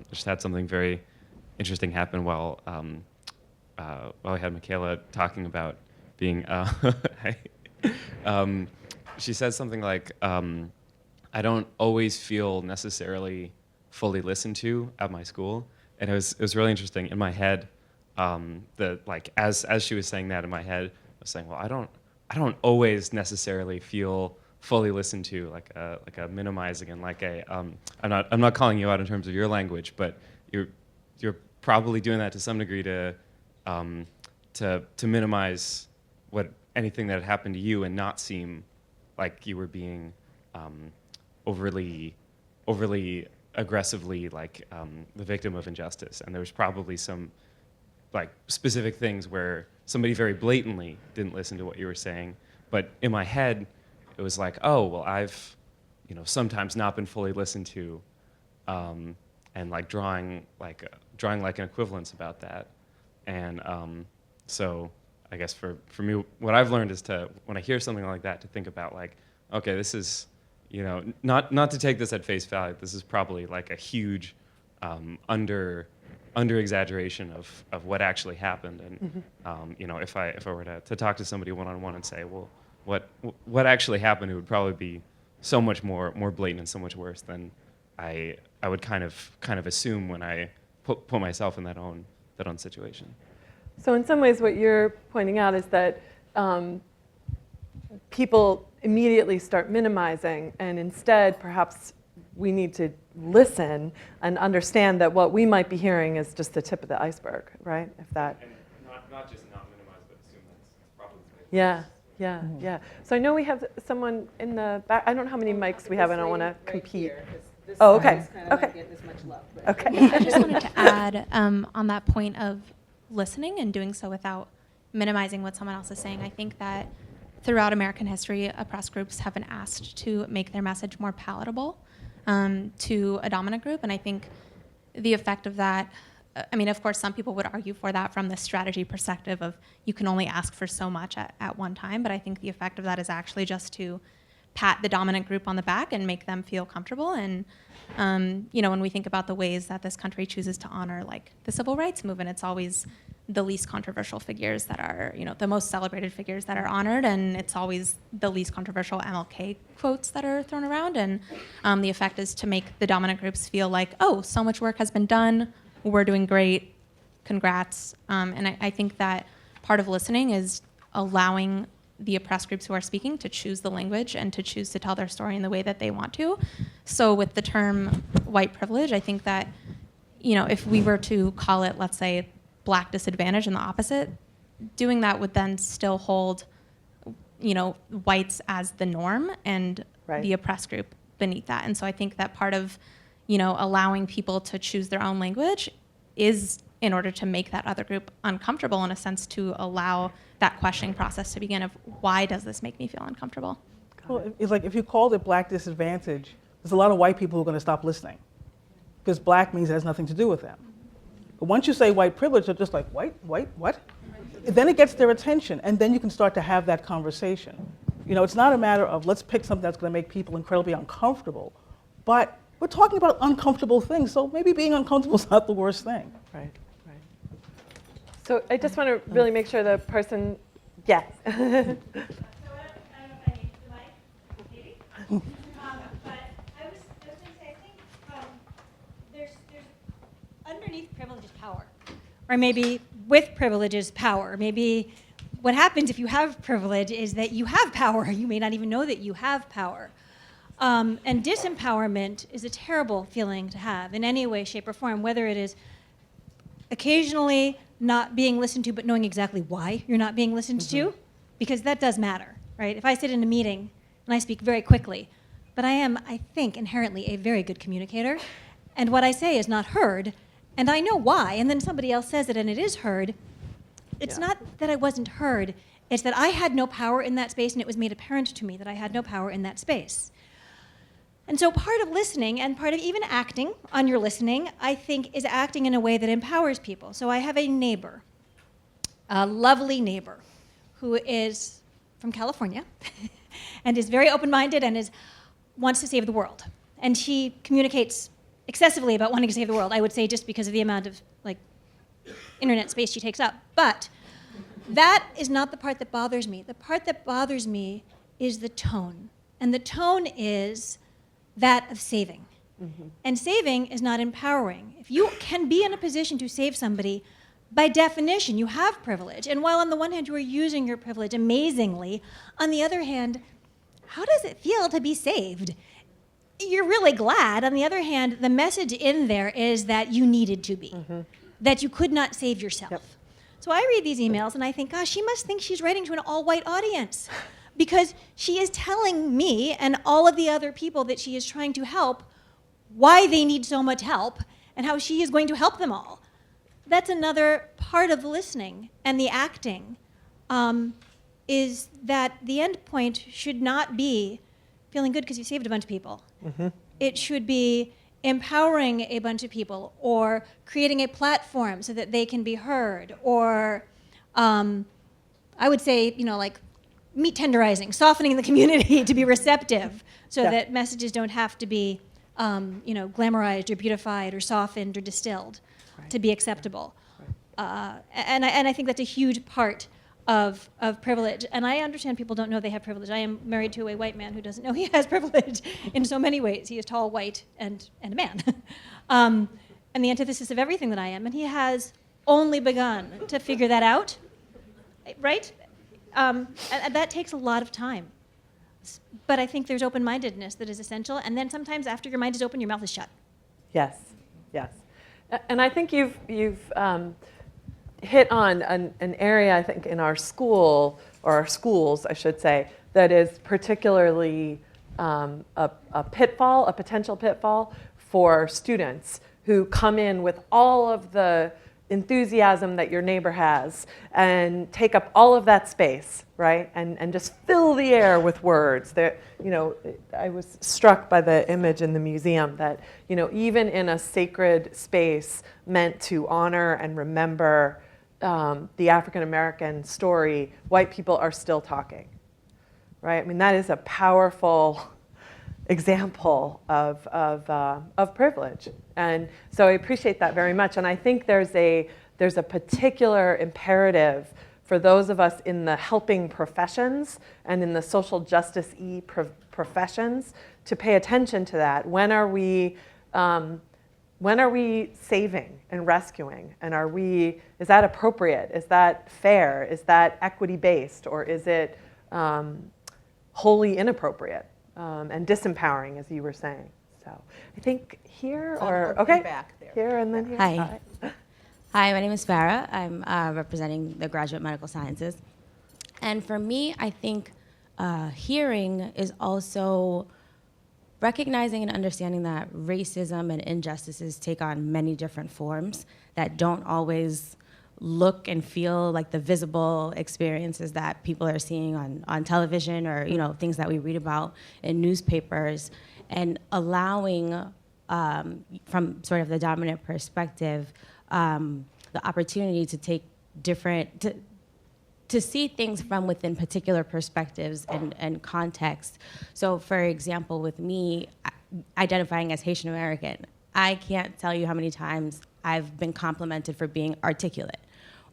just had something very interesting happen while I had Michaela talking about being. She said something like, "I don't always feel necessarily fully listened to at my school," and it was really interesting in my head. As she was saying that in my head, I was saying, well, I don't always necessarily feel fully listened to, like a minimizing and like a I'm not calling you out in terms of your language, but you're probably doing that to some degree to minimize anything that had happened to you and not seem like you were being overly aggressively like the victim of injustice. And there was probably some like specific things where somebody very blatantly didn't listen to what you were saying, but in my head it was like, oh well, I've sometimes not been fully listened to, and like drawing like an equivalence about that. And so I guess for me, what I've learned is to, when I hear something like that, to think about like, okay, this is, not to take this at face value. This is probably like a huge under exaggeration of what actually happened. And if I were to talk to somebody one-on-one and say, well, what actually happened, it would probably be so much more blatant and so much worse than I would kind of assume when I put myself in that own situation. So in some ways, what you're pointing out is that people immediately start minimizing, and instead, perhaps we need to listen and understand that what we might be hearing is just the tip of the iceberg, right? If that. And not just not minimize, but assume that's probably. Yeah. So I know we have someone in the back. I don't know how many mics we have. I don't want to compete. Oh, okay. Okay. Okay. I just wanted to add on that point of listening and doing so without minimizing what someone else is saying. I think that throughout American history, oppressed groups have been asked to make their message more palatable to a dominant group. And I think the effect of that, I mean, of course, some people would argue for that from the strategy perspective of you can only ask for so much at one time. But I think the effect of that is actually just to pat the dominant group on the back and make them feel comfortable. And, when we think about the ways that this country chooses to honor, like, the civil rights movement, it's always the least controversial figures that are, the most celebrated figures that are honored, and it's always the least controversial MLK quotes that are thrown around. And the effect is to make the dominant groups feel like, oh, so much work has been done, we're doing great, congrats. And I think that part of listening is allowing the oppressed groups who are speaking to choose the language and to choose to tell their story in the way that they want to. So with the term white privilege, I think that, if we were to call it, let's say, black disadvantage and the opposite, doing that would then still hold, whites as the norm and the oppressed group beneath that. And so I think that part of, allowing people to choose their own language is in order to make that other group uncomfortable, in a sense, to allow that questioning process to begin of, why does this make me feel uncomfortable? Well, it's like if you called it black disadvantage, there's a lot of white people who are going to stop listening because black means it has nothing to do with them. But once you say white privilege, they're just like, white, what? Then it gets their attention, and then you can start to have that conversation. It's not a matter of let's pick something that's going to make people incredibly uncomfortable, but we're talking about uncomfortable things, so maybe being uncomfortable is not the worst thing. Right. So I just want to really make sure the person, yes. So I don't know if I need the mic, maybe. But I was going to say, I think there's underneath privilege is power, or maybe with privilege is power. Maybe what happens if you have privilege is that you have power. You may not even know that you have power. And disempowerment is a terrible feeling to have in any way, shape, or form, whether it is occasionally not being listened to, but knowing exactly why you're not being listened to, because that does matter, right? If I sit in a meeting and I speak very quickly, but I am, I think, inherently a very good communicator, and what I say is not heard, and I know why, and then somebody else says it and it is heard, it's not that I wasn't heard, it's that I had no power in that space, and it was made apparent to me that I had no power in that space. And so part of listening, and part of even acting on your listening, I think, is acting in a way that empowers people. So I have a neighbor, a lovely neighbor, who is from California, and is very open-minded and wants to save the world. And she communicates excessively about wanting to save the world, I would say, just because of the amount of internet space she takes up. But that is not the part that bothers me. The part that bothers me is the tone. And the tone is that of saving. And saving is not empowering. If you can be in a position to save somebody, by definition, you have privilege. And while on the one hand, you are using your privilege amazingly, on the other hand, how does it feel to be saved? You're really glad. On the other hand, the message in there is that you needed to be, that you could not save yourself. So I read these emails and I think, gosh, she must think she's writing to an all-white audience, because she is telling me and all of the other people that she is trying to help why they need so much help and how she is going to help them all. That's another part of the listening and the acting, is that the end point should not be feeling good because you saved a bunch of people. It should be empowering a bunch of people, or creating a platform so that they can be heard, or I would say, meat tenderizing, softening the community to be receptive, so that messages don't have to be, glamorized or beautified or softened or distilled to be acceptable. And I think that's a huge part of privilege. And I understand people don't know they have privilege. I am married to a white man who doesn't know he has privilege in so many ways. He is tall, white, and a man. And the antithesis of everything that I am. And he has only begun to figure that out, right? And that takes a lot of time. But I think there's open-mindedness that is essential. And then sometimes after your mind is open, your mouth is shut. Yes. And I think you've hit on an area, I think, in our school, or our schools, I should say, that is particularly a potential pitfall for students who come in with all of the enthusiasm that your neighbor has and take up all of that space, right? And just fill the air with words. I was struck by the image in the museum that, even in a sacred space meant to honor and remember the African American story, white people are still talking, right? I mean, that is a powerful example of privilege. And so I appreciate that very much. And I think there's a particular imperative for those of us in the helping professions and in the social justice-y professions to pay attention to that. When are we saving and rescuing? And is that appropriate? Is that fair? Is that equity-based? Or is it wholly inappropriate and disempowering, as you were saying. So I think here or okay, back there. Here and then here. Hi. Hi, my name is Farah. I'm representing the Graduate Medical Sciences. And for me, I think hearing is also recognizing and understanding that racism and injustices take on many different forms that don't always look and feel like the visible experiences that people are seeing on television or things that we read about in newspapers, and allowing from sort of the dominant perspective the opportunity to take different to see things from within particular perspectives and context. So for example, with me identifying as Haitian American, I can't tell you how many times I've been complimented for being articulate,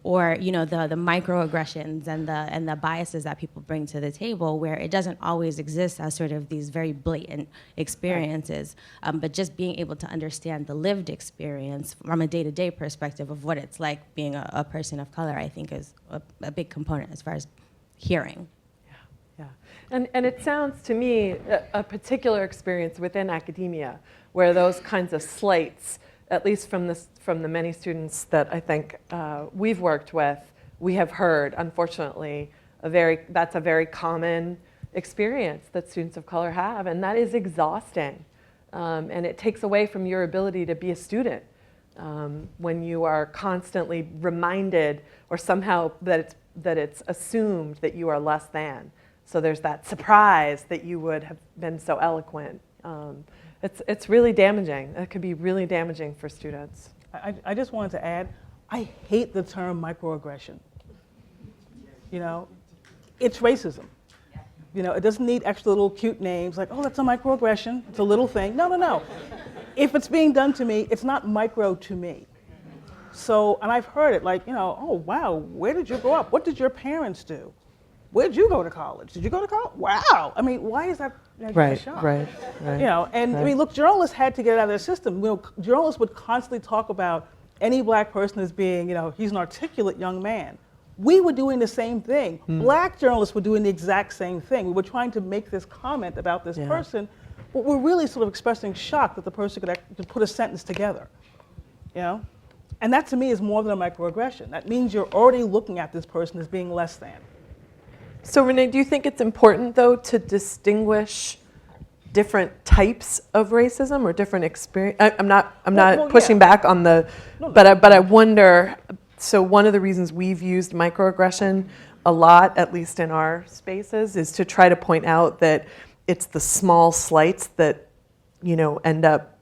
or the microaggressions and the biases that people bring to the table, where it doesn't always exist as sort of these very blatant experiences, but just being able to understand the lived experience from a day-to-day perspective of what it's like being a person of color, I think is a big component as far as hearing. Yeah. And it sounds to me a particular experience within academia where those kinds of slights, at least from the many students that I think we've worked with, we have heard, unfortunately, that's a very common experience that students of color have, and that is exhausting. And it takes away from your ability to be a student when you are constantly reminded, or somehow that it's assumed that you are less than. So there's that surprise that you would have been so eloquent. It's really damaging. It could be really damaging for students. I just wanted to add, I hate the term microaggression. It's racism. It doesn't need extra little cute names like, oh, that's a microaggression. It's a little thing. No. If it's being done to me, it's not micro to me. So, and I've heard it like, oh, wow, where did you grow up? What did your parents do? Where did you go to college? Did you go to college? Wow. I mean, why is that a shock? Right. And I mean, look, journalists had to get it out of their system. Journalists would constantly talk about any black person as being, he's an articulate young man. We were doing the same thing. Black journalists were doing the exact same thing. We were trying to make this comment about this person, but we're really sort of expressing shock that the person could put a sentence together, And that to me is more than a microaggression. That means you're already looking at this person as being less than. So Renee, do you think it's important, though, to distinguish different types of racism or different experience? I'm not pushing back on but I wonder. So one of the reasons we've used microaggression a lot, at least in our spaces, is to try to point out that it's the small slights that end up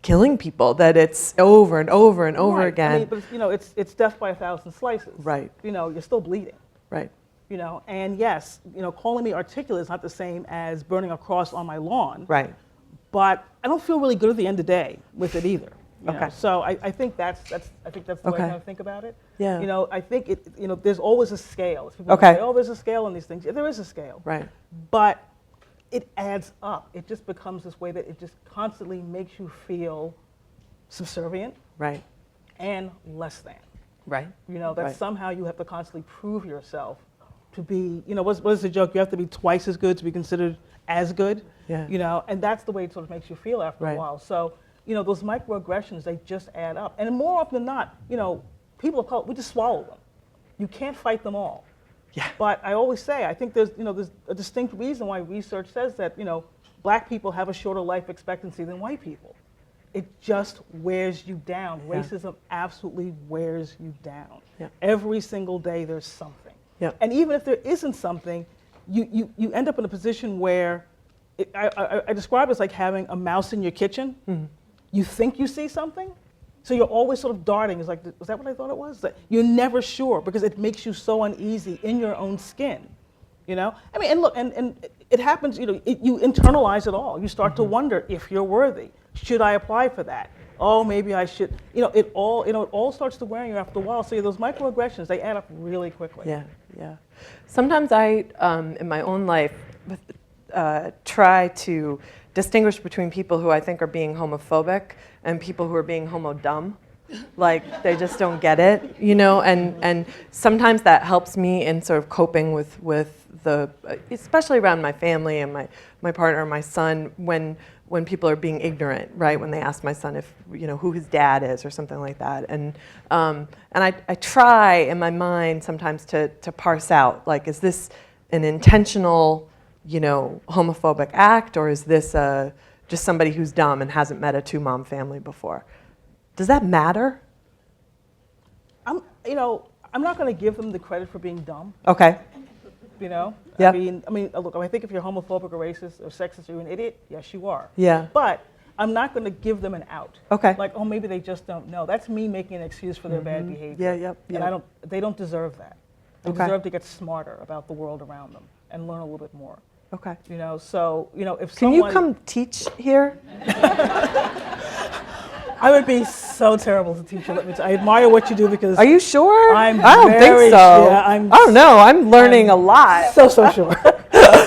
killing people. That it's over and over and over again. I mean, but it's death by 1,000 slices. Right. You're still bleeding. Right. And yes, calling me articulate is not the same as burning a cross on my lawn. Right. But I don't feel really good at the end of the day with it either. Okay. So I think that's the way I kind of think about it. Yeah. I think there's always a scale. People Okay. say, oh, there's a scale on these things. Yeah, there is a scale. Right. But it adds up. It just becomes this way that it just constantly makes you feel subservient. Right. And less than. Right. That somehow you have to constantly prove yourself to be, what is the joke? You have to be twice as good to be considered as good. Yeah. And that's the way it sort of makes you feel after a while. So, those microaggressions, they just add up. And more often than not, people of color, we just swallow them. You can't fight them all. Yeah. But I always say, I think there's a distinct reason why research says that, black people have a shorter life expectancy than white people. It just wears you down. Yeah. Racism absolutely wears you down. Yeah. Every single day there's something. Yeah. And even if there isn't something, you end up in a position where, I describe it as like having a mouse in your kitchen. Mm-hmm. You think you see something, so you're always sort of darting. It's like, was that what I thought it was? You're never sure because it makes you so uneasy in your own skin. I mean, and look, and it happens, you internalize it all. You start to wonder if you're worthy. Should I apply for that? Oh, maybe I should. It all starts to wear you after a while. So those microaggressions, they add up really quickly. Yeah. Sometimes I, in my own life, try to distinguish between people who I think are being homophobic and people who are being homo-dumb. Like, they just don't get it, and sometimes that helps me in sort of coping with especially around my family and my partner and my son, when people are being ignorant, right? When they ask my son if, who his dad is or something like that. And I try in my mind sometimes to parse out, like, is this an intentional, homophobic act, or is this just somebody who's dumb and hasn't met a two-mom family before? Does that matter? I'm not going to give them the credit for being dumb. Okay. Yep. I mean, look, I think if you're homophobic or racist or sexist, you're an idiot. Yes, you are. Yeah. But I'm not going to give them an out. Okay. Like, oh, maybe they just don't know. That's me making an excuse for their bad behavior. Yeah. And they don't deserve that. They deserve to get smarter about the world around them and learn a little bit more. Okay. So, if Can you come teach here? I would be so terrible to teach you. I admire what you do because. Are you sure? I don't think so. Yeah, I don't know. I'm learning a lot. So sure.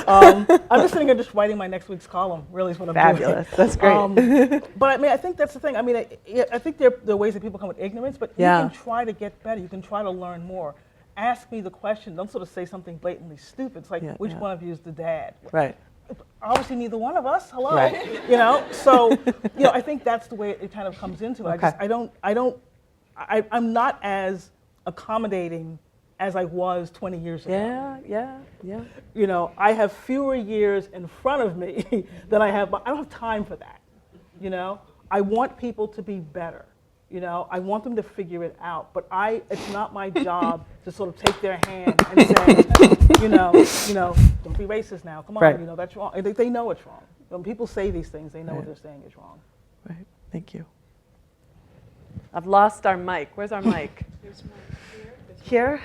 I'm just sitting here just writing my next week's column. Really is what I'm doing. Fabulous. That's great. But I mean, I think that's the thing. I mean, I think there are ways that people come with ignorance, but you can try to get better. You can try to learn more. Ask me the question. Don't sort of say something blatantly stupid. It's like, which one of you is the dad? Right. Obviously, neither one of us. Hello. Right. So, I think that's the way it kind of comes into it. Okay. I'm not as accommodating as I was 20 years ago. Yeah. I have fewer years in front of me than I have, but I don't have time for that. I want people to be better. I want them to figure it out, but it's not my job to sort of take their hand and say, don't be racist now. Come on, Right. That's wrong. They know it's wrong. When people say these things, they know what they're saying is wrong. Right. Thank you. I've lost our mic. Where's our mic? Here?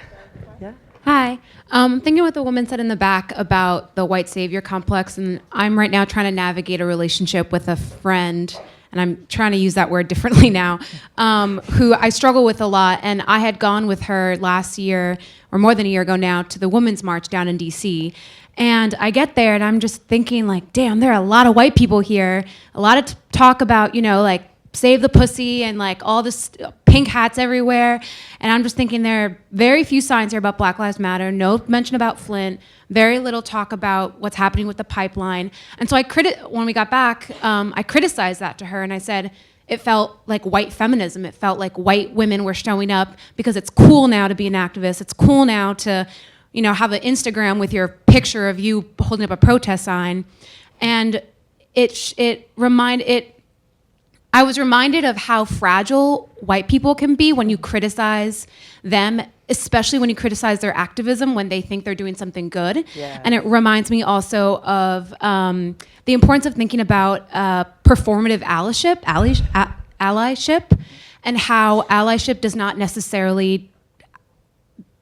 Yeah. Hi. Thinking what the woman said in the back about the white savior complex, and I'm right now trying to navigate a relationship with a friend, and I'm trying to use that word differently now, who I struggle with a lot. And I had gone with her last year, or more than a year ago now, to the Women's March down in DC. And I get there and I'm just thinking, like, damn, there are a lot of white people here, a lot of talk about, like, save the pussy and like all this pink hats everywhere. And I'm just thinking there are very few signs here about Black Lives Matter, no mention about Flint, very little talk about what's happening with the pipeline. And so when we got back, I criticized that to her and I said, it felt like white feminism. It felt like white women were showing up because it's cool now to be an activist. It's cool now to, have an Instagram with your picture of you holding up a protest sign. And I was reminded of how fragile white people can be when you criticize them, especially when you criticize their activism when they think they're doing something good. Yeah. And it reminds me also of the importance of thinking about performative allyship, and how allyship does not necessarily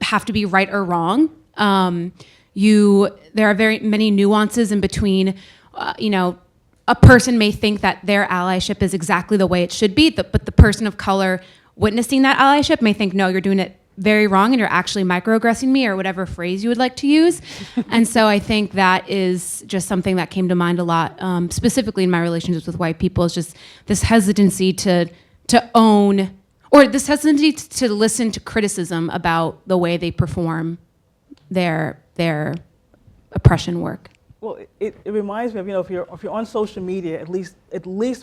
have to be right or wrong. There are very many nuances in between, a person may think that their allyship is exactly the way it should be, but the person of color witnessing that allyship may think, no, you're doing it very wrong and you're actually microaggressing me, or whatever phrase you would like to use. And so I think that is just something that came to mind a lot, specifically in my relationships with white people, is just this hesitancy to own, or this hesitancy to listen to criticism about the way they perform their oppression work. Well, it reminds me of, if you're on social media, at least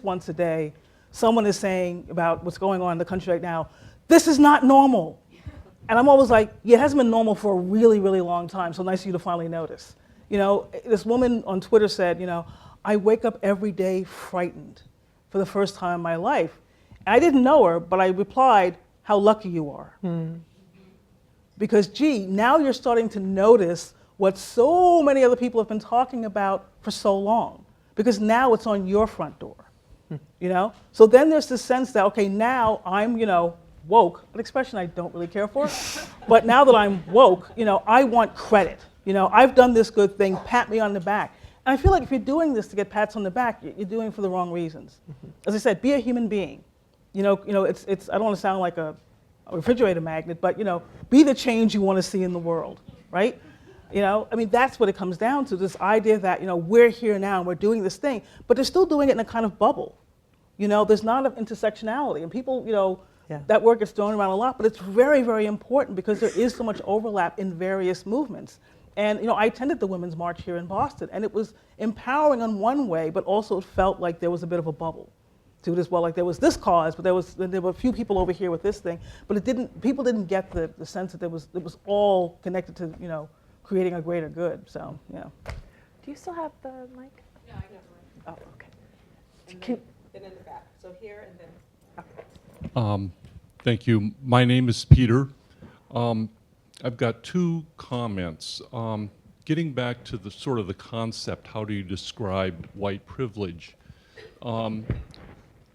once a day, someone is saying about what's going on in the country right now, this is not normal. And I'm always like, yeah, it hasn't been normal for a really, really long time, so nice of you to finally notice. This woman on Twitter said, I wake up every day frightened for the first time in my life. And I didn't know her, but I replied, how lucky you are. Because, gee, now you're starting to notice what so many other people have been talking about for so long, because now it's on your front door, So then there's this sense that, okay, now I'm, woke, an expression I don't really care for, but now that I'm woke, I want credit. I've done this good thing, pat me on the back. And I feel like if you're doing this to get pats on the back, you're doing it for the wrong reasons. As I said, be a human being. It's I don't want to sound like a refrigerator magnet, but, be the change you want to see in the world, right? That's what it comes down to, this idea that, we're here now and we're doing this thing, but they're still doing it in a kind of bubble. There's not enough intersectionality, and people, that word gets thrown around a lot, but it's very, very important because there is so much overlap in various movements. And I attended the Women's March here in Boston, and it was empowering in one way, but also it felt like there was a bit of a bubble to it as well. Like there was this cause, but there were a few people over here with this thing, but people didn't get the sense that it was all connected to creating a greater good. So yeah. Do you still have the mic? No, I know. Oh, okay. And in the back. So here and then. Okay. Thank you. My name is Peter. I've got two comments. Getting back to the sort of the concept, how do you describe white privilege?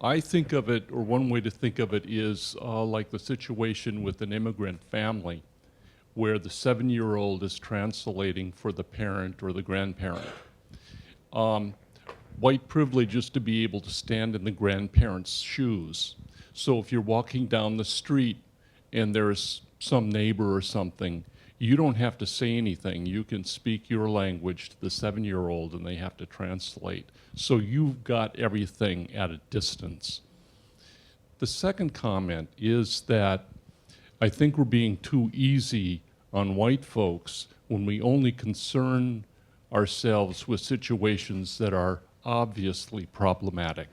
I think of it, or one way to think of it is like the situation with an immigrant family where the 7-year-old is translating for the parent or the grandparent. White privilege is to be able to stand in the grandparent's shoes. So if you're walking down the street and there's some neighbor or something, you don't have to say anything. You can speak your language to the 7-year-old and they have to translate. So you've got everything at a distance. The second comment is that I think we're being too easy on white folks when we only concern ourselves with situations that are obviously problematic.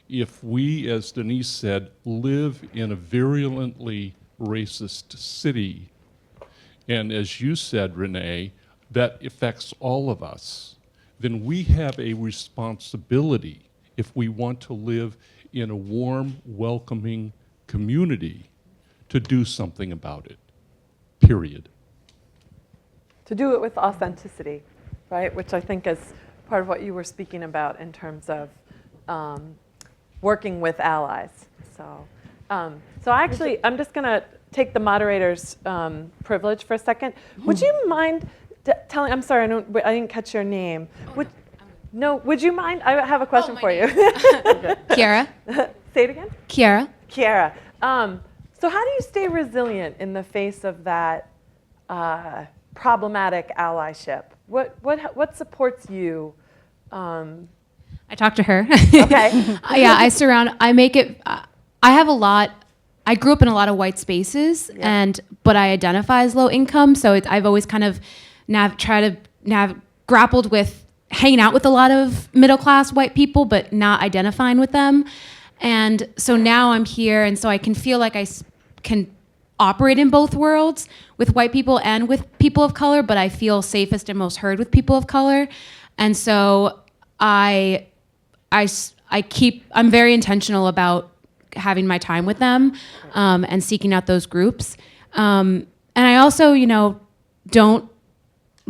If we, as Denise said, live in a virulently racist city, and as you said, Renee, that affects all of us, then we have a responsibility, if we want to live in a warm, welcoming community, to do something about it, period. To do it with authenticity, right? Which I think is part of what you were speaking about in terms of working with allies. So actually, I'm just going to take the moderator's privilege for a second. Would you mind telling? I'm sorry, I didn't catch your name. Would you mind? I have a question for you. Kiara. Say it again. Kiara. Kiara. So how do you stay resilient in the face of that problematic allyship? What supports you? I talk to her. Okay. Yeah, I have a lot. I grew up in a lot of white spaces, but I identify as low income, so I've always kind of grappled with hanging out with a lot of middle class white people, but not identifying with them. And so now I'm here, and so I can feel like I can operate in both worlds with white people and with people of color, but I feel safest and most heard with people of color. And so I'm very intentional about having my time with them and seeking out those groups. And I also, don't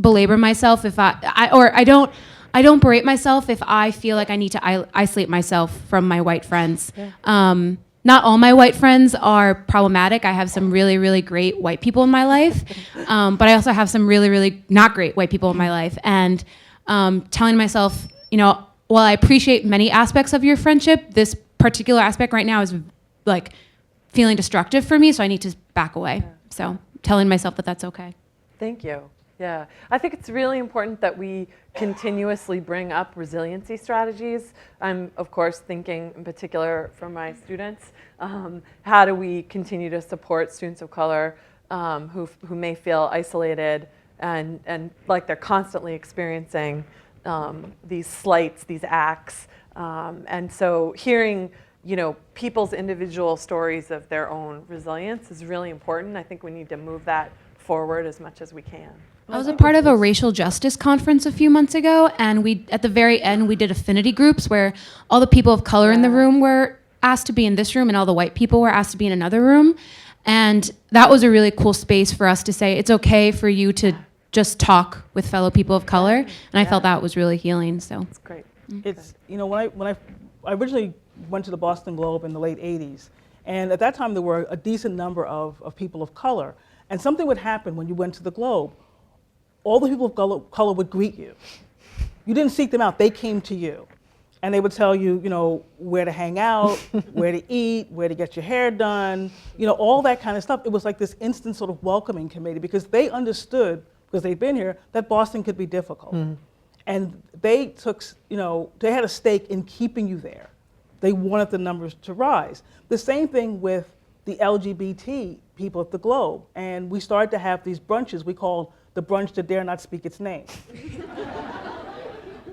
belabor myself if I don't berate myself if I feel like I need to isolate myself from my white friends. Yeah. Not all my white friends are problematic. I have some really, really great white people in my life, but I also have some really, really not great white people in my life. And telling myself, while I appreciate many aspects of your friendship, this particular aspect right now is like feeling destructive for me, so I need to back away. Yeah. So telling myself that that's okay. Thank you. Yeah, I think it's really important that we continuously bring up resiliency strategies. I'm, of course, thinking in particular for my students, how do we continue to support students of color who may feel isolated and like they're constantly experiencing these slights, these acts. And so hearing people's individual stories of their own resilience is really important. I think we need to move that forward as much as we can. I was a part of a racial justice conference a few months ago, and at the very end, we did affinity groups where all the people of color in the room were asked to be in this room and all the white people were asked to be in another room. And that was a really cool space for us to say, it's okay for you to just talk with fellow people of color. And I felt that was really healing, so. That's great. It's, when I originally went to the Boston Globe in the late 80s, and at that time there were a decent number of people of color, and something would happen when you went to the Globe. All the people of color would greet you. You didn't seek them out, they came to you. And they would tell you, where to hang out, where to eat, where to get your hair done, all that kind of stuff. It was like this instant sort of welcoming committee because they understood, because they'd been here, that Boston could be difficult. Mm-hmm. And they took, they had a stake in keeping you there. They wanted the numbers to rise. The same thing with the LGBT people at the Globe. And we started to have these brunches we called the brunch that dare not speak its name.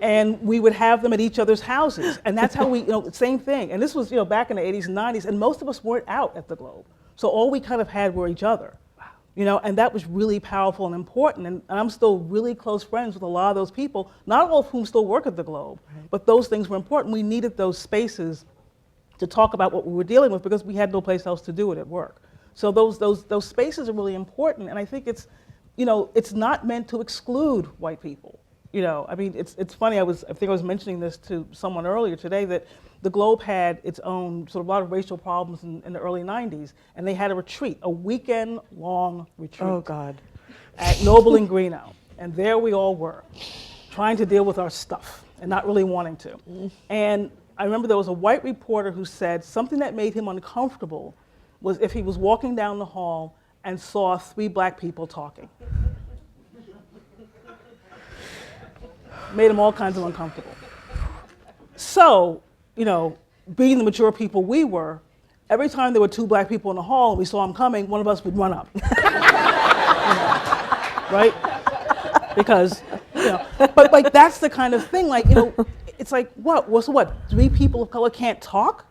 And we would have them at each other's houses. And that's how we, same thing. And this was, back in the 80s and 90s, and most of us weren't out at the Globe. So all we kind of had were each other. And that was really powerful and important. And I'm still really close friends with a lot of those people, not all of whom still work at the Globe, but those things were important. We needed those spaces to talk about what we were dealing with because we had no place else to do it at work. So those spaces are really important. And I think it's not meant to exclude white people. It's funny, I think I was mentioning this to someone earlier today, that the Globe had its own sort of a lot of racial problems in the early 90s, and they had a retreat, a weekend-long retreat. Oh, God. At Noble and Greenough. And there we all were, trying to deal with our stuff and not really wanting to. And I remember there was a white reporter who said something that made him uncomfortable was if he was walking down the hall and saw 3 black people talking. Made him all kinds of uncomfortable. So, being the mature people we were, every time there were 2 black people in the hall and we saw them coming, one of us would run up. Right? Because, but like that's the kind of thing, it's like, so what, 3 people of color can't talk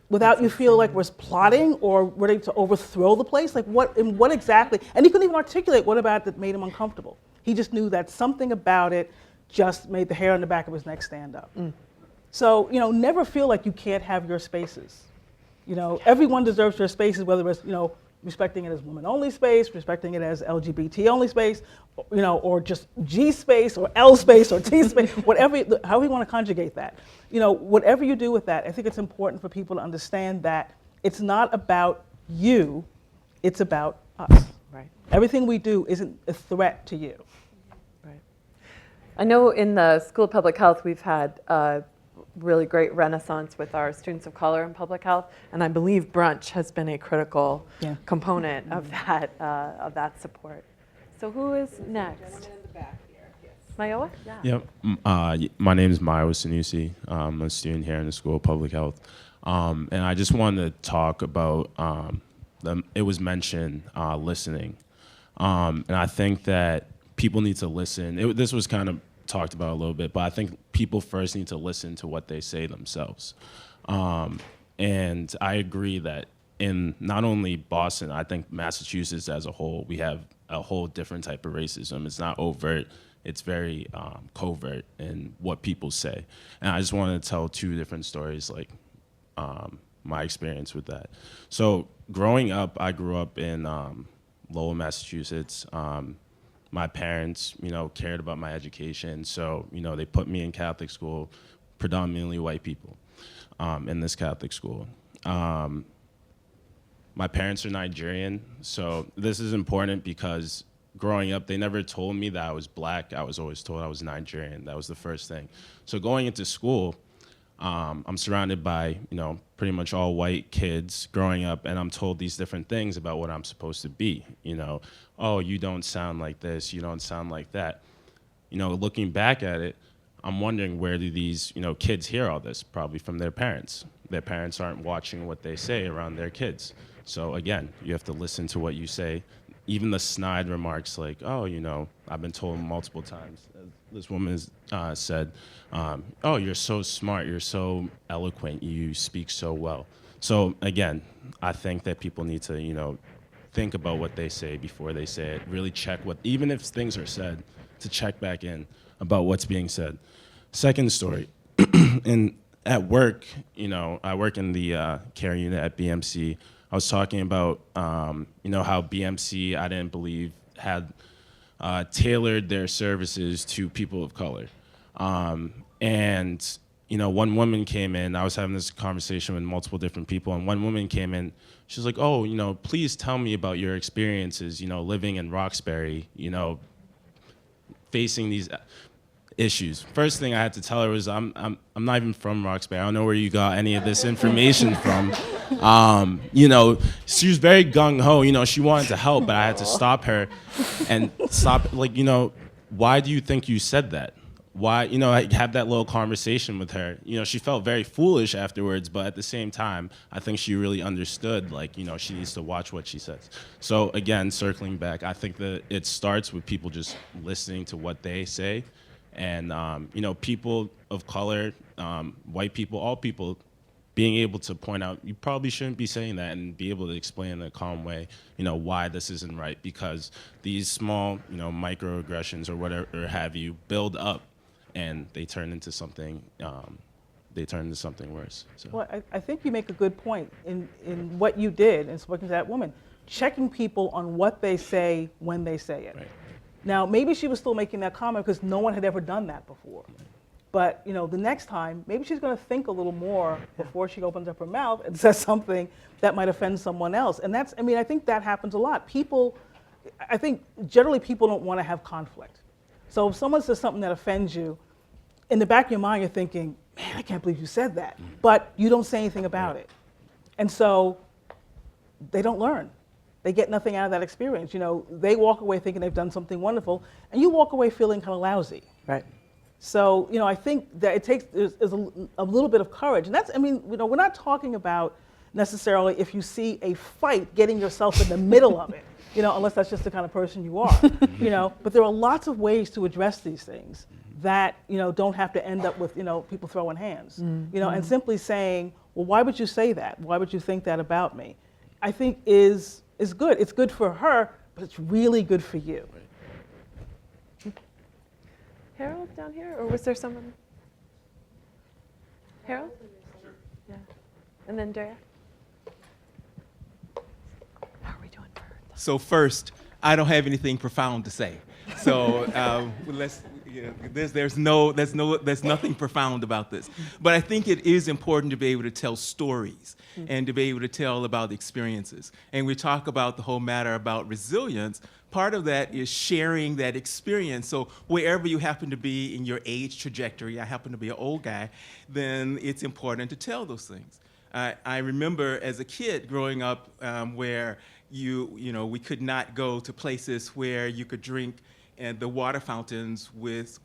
without you feel like we're plotting or ready to overthrow the place? Like what exactly? And he couldn't even articulate what about it that made him uncomfortable. He just knew that something about it just made the hair on the back of his neck stand up. So, never feel like you can't have your spaces. Everyone deserves their spaces, whether it's, respecting it as women-only space, respecting it as LGBT-only space, or just G space or L space or T space, whatever, however you want to conjugate that. Whatever you do with that, I think it's important for people to understand that it's not about you, it's about us. Right. Everything we do isn't a threat to you. Right. I know in the School of Public Health we've had a really great renaissance with our students of color in public health, and I believe brunch has been a critical component of that support. So who is next? Mayowa? Yeah. Yep. My name is Mayowa Sanusi. I'm a student here in the School of Public Health. And I just wanted to talk about, it was mentioned, listening. And I think that people need to listen. This was kind of talked about a little bit, but I think people first need to listen to what they say themselves. And I agree that in not only Boston, I think Massachusetts as a whole, we have a whole different type of racism. It's not overt, it's very covert in what people say. And I just wanted to tell 2 different stories, like my experience with that. So growing up, I grew up in Lowell, Massachusetts. My parents, cared about my education, so, they put me in Catholic school, predominantly white people, in this Catholic school. My parents are Nigerian, so this is important because growing up, they never told me that I was black. I was always told I was Nigerian. That was the first thing. So going into school, I'm surrounded by, pretty much all white kids growing up, and I'm told these different things about what I'm supposed to be. Oh, you don't sound like this, you don't sound like that. Looking back at it, I'm wondering where do these, kids hear all this? Probably from their parents. Their parents aren't watching what they say around their kids. So again, you have to listen to what you say. Even the snide remarks like, oh, I've been told multiple times, as this woman has said, oh, you're so smart, you're so eloquent, you speak so well. So again, I think that people need to, think about what they say before they say it, really check even if things are said, to check back in about what's being said. Second story, at work, I work in the care unit at BMC. I was talking about, how BMC, I didn't believe, had tailored their services to people of color. And, one woman came in, I was having this conversation with multiple different people, and one woman came in, she was like, oh, please tell me about your experiences, living in Roxbury, facing these issues. First thing I had to tell her was, I'm not even from Roxbury. I don't know where you got any of this information from. She was very gung-ho. She wanted to help, but I had to stop her and stop. Why do you think you said that? why, I had that little conversation with her. She felt very foolish afterwards, but at the same time, I think she really understood, she needs to watch what she says. So again, circling back, I think that it starts with people just listening to what they say. And, people of color, white people, all people, being able to point out, you probably shouldn't be saying that, and be able to explain in a calm way, why this isn't right, because these small, microaggressions or whatever have you build up, and they turn into something worse. So. Well, I think you make a good point in what you did in speaking to that woman, checking people on what they say when they say it. Right. Now, maybe she was still making that comment because no one had ever done that before. But the next time, maybe she's going to think a little more before she opens up her mouth and says something that might offend someone else. And I think that happens a lot. I think generally people don't want to have conflict. So if someone says something that offends you, in the back of your mind, you're thinking, man, I can't believe you said that. But you don't say anything about it. And so they don't learn. They get nothing out of that experience. They walk away thinking they've done something wonderful, and you walk away feeling kind of lousy. Right. So, I think that it takes is a little bit of courage. And that's, we're not talking about necessarily if you see a fight, getting yourself in the middle of it, unless that's just the kind of person you are, But there are lots of ways to address these things that, don't have to end up with, people throwing hands, and simply saying, well, why would you say that? Why would you think that about me? I think is good. It's good for her, but it's really good for you. Harold down here, or was there someone? Harold? Yeah. And then Drea? How are we doing? So first, I don't have anything profound to say. So there's nothing profound about this. But I think it is important to be able to tell stories and to be able to tell about experiences. And we talk about the whole matter about resilience. Part of that is sharing that experience. So wherever you happen to be in your age trajectory, I happen to be an old guy, then it's important to tell those things. I remember as a kid growing up where we could not go to places where you could drink and the water fountains with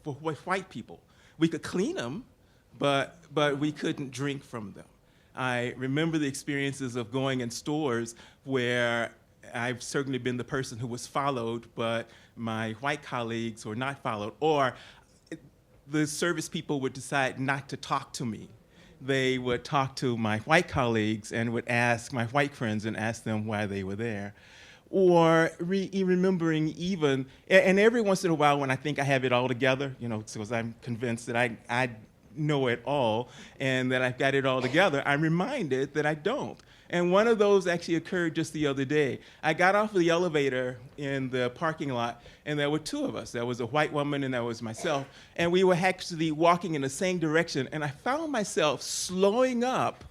white people. We could clean them, but we couldn't drink from them. I remember the experiences of going in stores where I've certainly been the person who was followed, but my white colleagues were not followed, or the service people would decide not to talk to me. They would talk to my white colleagues and would ask my white friends and ask them why they were there. Or remembering even, and every once in a while when I think I have it all together, because I'm convinced that I know it all and that I've got it all together, I'm reminded that I don't. And one of those actually occurred just the other day. I got off of the elevator in the parking lot, and there were two of us. There was a white woman, and there was myself. And we were actually walking in the same direction, and I found myself slowing up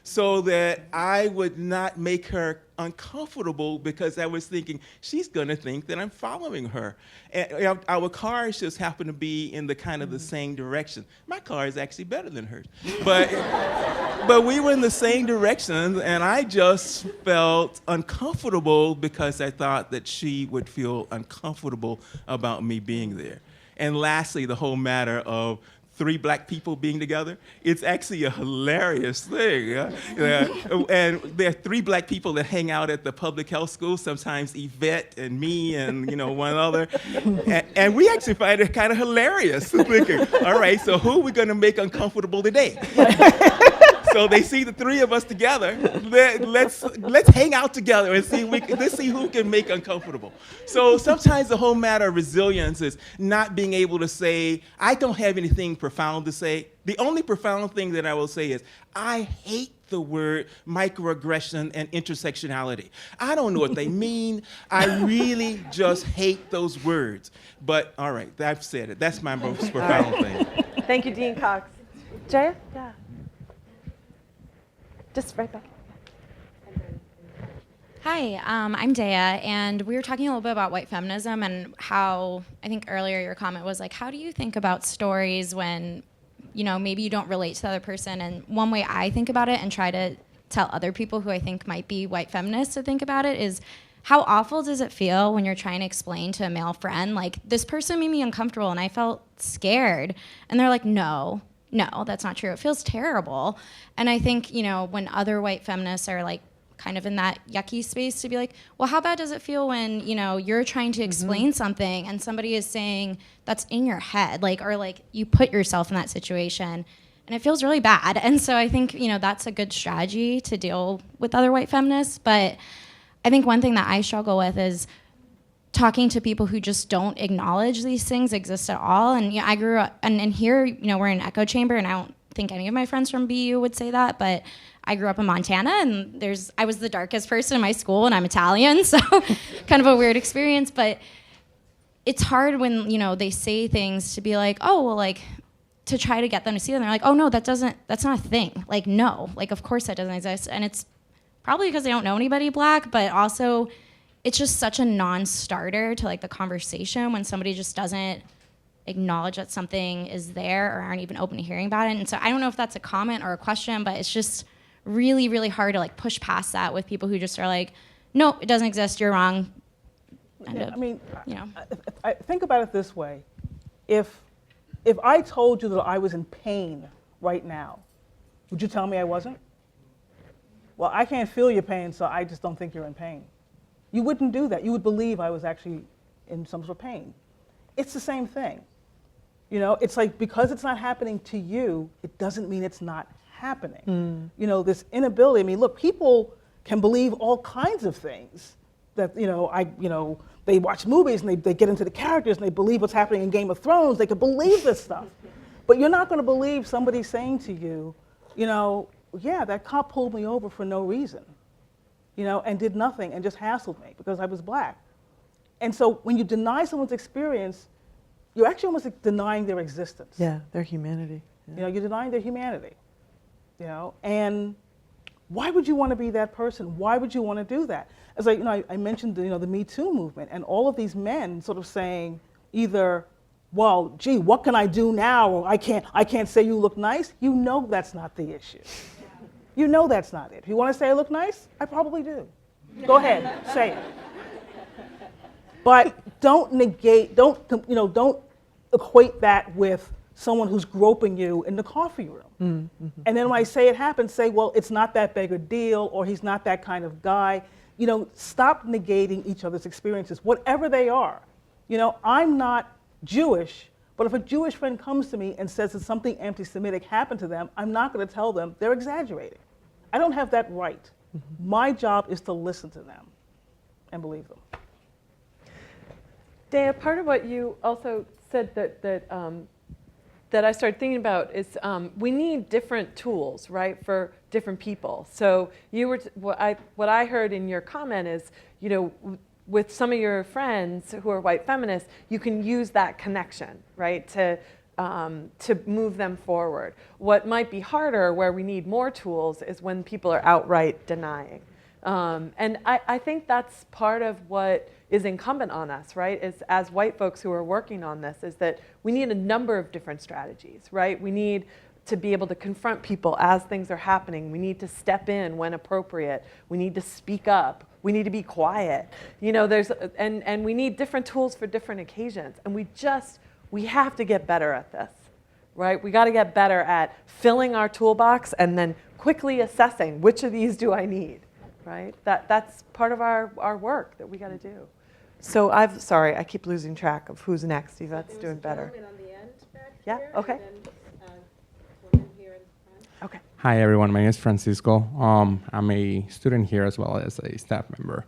so that I would not make her uncomfortable, because I was thinking, she's going to think that I'm following her. And our cars just happen to be in the kind of the same direction. My car is actually better than hers. But we were in the same direction, and I just felt uncomfortable because I thought that she would feel uncomfortable about me being there. And lastly, the whole matter of 3 black people being together, it's actually a hilarious thing. And there are 3 black people that hang out at the public health school, sometimes Yvette and me and one other. And we actually find it kind of hilarious, thinking, all right, so who are we going to make uncomfortable today? So they see the 3 of us together. Let's hang out together and let's see who can make uncomfortable. So sometimes the whole matter of resilience is not being able to say, I don't have anything profound to say. The only profound thing that I will say is, I hate the word microaggression and intersectionality. I don't know what they mean. I really just hate those words. But all right, I've said it. That's my most profound thing. Thank you, Dean Cox. Jaya? Yeah. Just right back. Hi, I'm Dea, and we were talking a little bit about white feminism and how, I think earlier your comment was like, how do you think about stories when, maybe you don't relate to the other person? And one way I think about it and try to tell other people who I think might be white feminists to think about it is, how awful does it feel when you're trying to explain to a male friend, like, this person made me uncomfortable and I felt scared? And they're like, no, that's not true. It feels terrible. And I think, when other white feminists are like kind of in that yucky space to be like, well, how bad does it feel when, you're trying to explain something and somebody is saying that's in your head, or you put yourself in that situation and it feels really bad. And so I think, that's a good strategy to deal with other white feminists. But I think one thing that I struggle with is talking to people who just don't acknowledge these things exist at all. And I grew up, and here, we're in an echo chamber, and I don't think any of my friends from BU would say that, but I grew up in Montana, and I was the darkest person in my school, and I'm Italian, so kind of a weird experience. But it's hard when, they say things to be like, oh, well, to try to get them to see them. They're like, oh, no, that's not a thing. No, of course that doesn't exist. And it's probably because they don't know anybody Black, but also it's just such a non-starter to the conversation when somebody just doesn't acknowledge that something is there or aren't even open to hearing about it. And so I don't know if that's a comment or a question, but it's just really, really hard to push past that with people who just are like, no, it doesn't exist, you're wrong. I think about it this way. If I told you that I was in pain right now, would you tell me I wasn't? Well, I can't feel your pain, so I just don't think you're in pain. You wouldn't do that. You would believe I was actually in some sort of pain. It's the same thing. It's because it's not happening to you, it doesn't mean it's not happening. This inability, look, people can believe all kinds of things that, they watch movies and they get into the characters and they believe what's happening in Game of Thrones. They could believe this stuff. But you're not going to believe somebody saying to you, yeah, that cop pulled me over for no reason, and did nothing and just hassled me because I was Black. And so when you deny someone's experience, you're actually almost denying their existence. Yeah, their humanity. Yeah. You're denying their humanity. And why would you want to be that person? Why would you want to do that? As I mentioned, the Me Too movement and all of these men sort of saying either, well, gee, what can I do now? Or I can't say you look nice. That's not the issue. That's not it. If you want to say I look nice, I probably do. Go ahead, say it. But don't equate that with someone who's groping you in the coffee room. Mm-hmm. And then when I say it happens, say, well, it's not that big a deal, or he's not that kind of guy. Stop negating each other's experiences, whatever they are. I'm not Jewish, but if a Jewish friend comes to me and says that something anti-Semitic happened to them, I'm not going to tell them they're exaggerating. I don't have that right. Mm-hmm. My job is to listen to them and believe them. Dea, part of what you also said that I started thinking about is we need different tools, right, for different people. So what I heard in your comment is, with some of your friends who are white feminists, you can use that connection, right, to move them forward. What might be harder, where we need more tools, is when people are outright denying. And I think that's part of what is incumbent on us, right, is as white folks who are working on this, is that we need a number of different strategies, right? We need to be able to confront people as things are happening. We need to step in when appropriate. We need to speak up. We need to be quiet. And we need different tools for different occasions. And we have to get better at this, right? We got to get better at filling our toolbox and then quickly assessing which of these do I need, right? That's part of our work that we got to do. So sorry, I keep losing track of who's next. Yvette's doing better. Yeah, okay. Okay. Hi, everyone. My name is Francisco. I'm a student here as well as a staff member.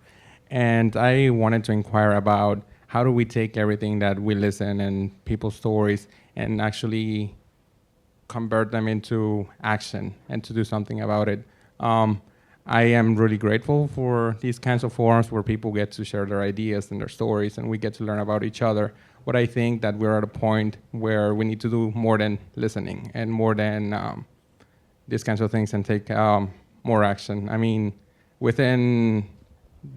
And I wanted to inquire about how do we take everything that we listen and people's stories and actually convert them into action and to do something about it. I am really grateful for these kinds of forums where people get to share their ideas and their stories and we get to learn about each other. But I think that we're at a point where we need to do more than listening and more than these kinds of things and take more action. I mean, within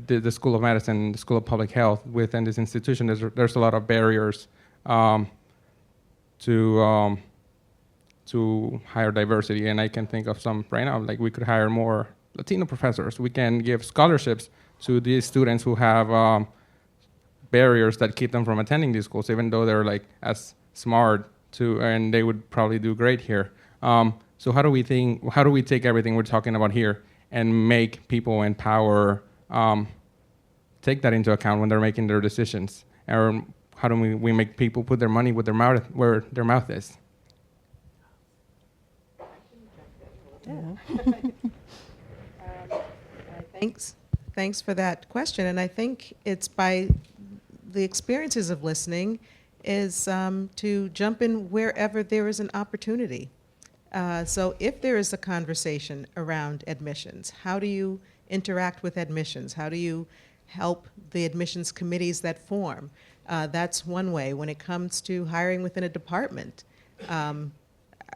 the School of Medicine, the School of Public Health, within this institution, there's a lot of barriers to higher diversity, and I can think of some right now. Like we could hire more Latino professors. We can give scholarships to these students who have barriers that keep them from attending these schools, even though they're like as smart and they would probably do great here. So how do we take everything we're talking about here and make people in power take that into account when they're making their decisions? Or how do we make people put their money where their mouth is? Thanks for that question. And I think it's by the experiences of listening is to jump in wherever there is an opportunity. So if there is a conversation around admissions, how do you interact with admissions? How do you help the admissions committees that form? That's one way. When it comes to hiring within a department,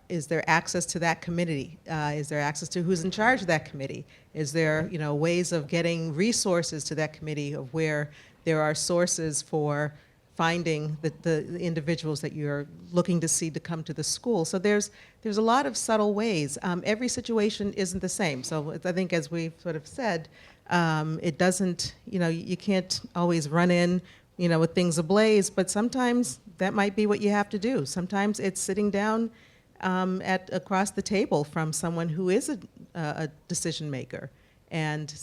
is there access to that committee? Is there access to who's in charge of that committee? Is there, ways of getting resources to that committee of where there are sources for finding the individuals that you're looking to see to come to the school? So there's a lot of subtle ways. Every situation isn't the same. So I think, as we've sort of said, it doesn't, you can't always run in, with things ablaze, but sometimes that might be what you have to do. Sometimes it's sitting down across the table from someone who is a decision maker and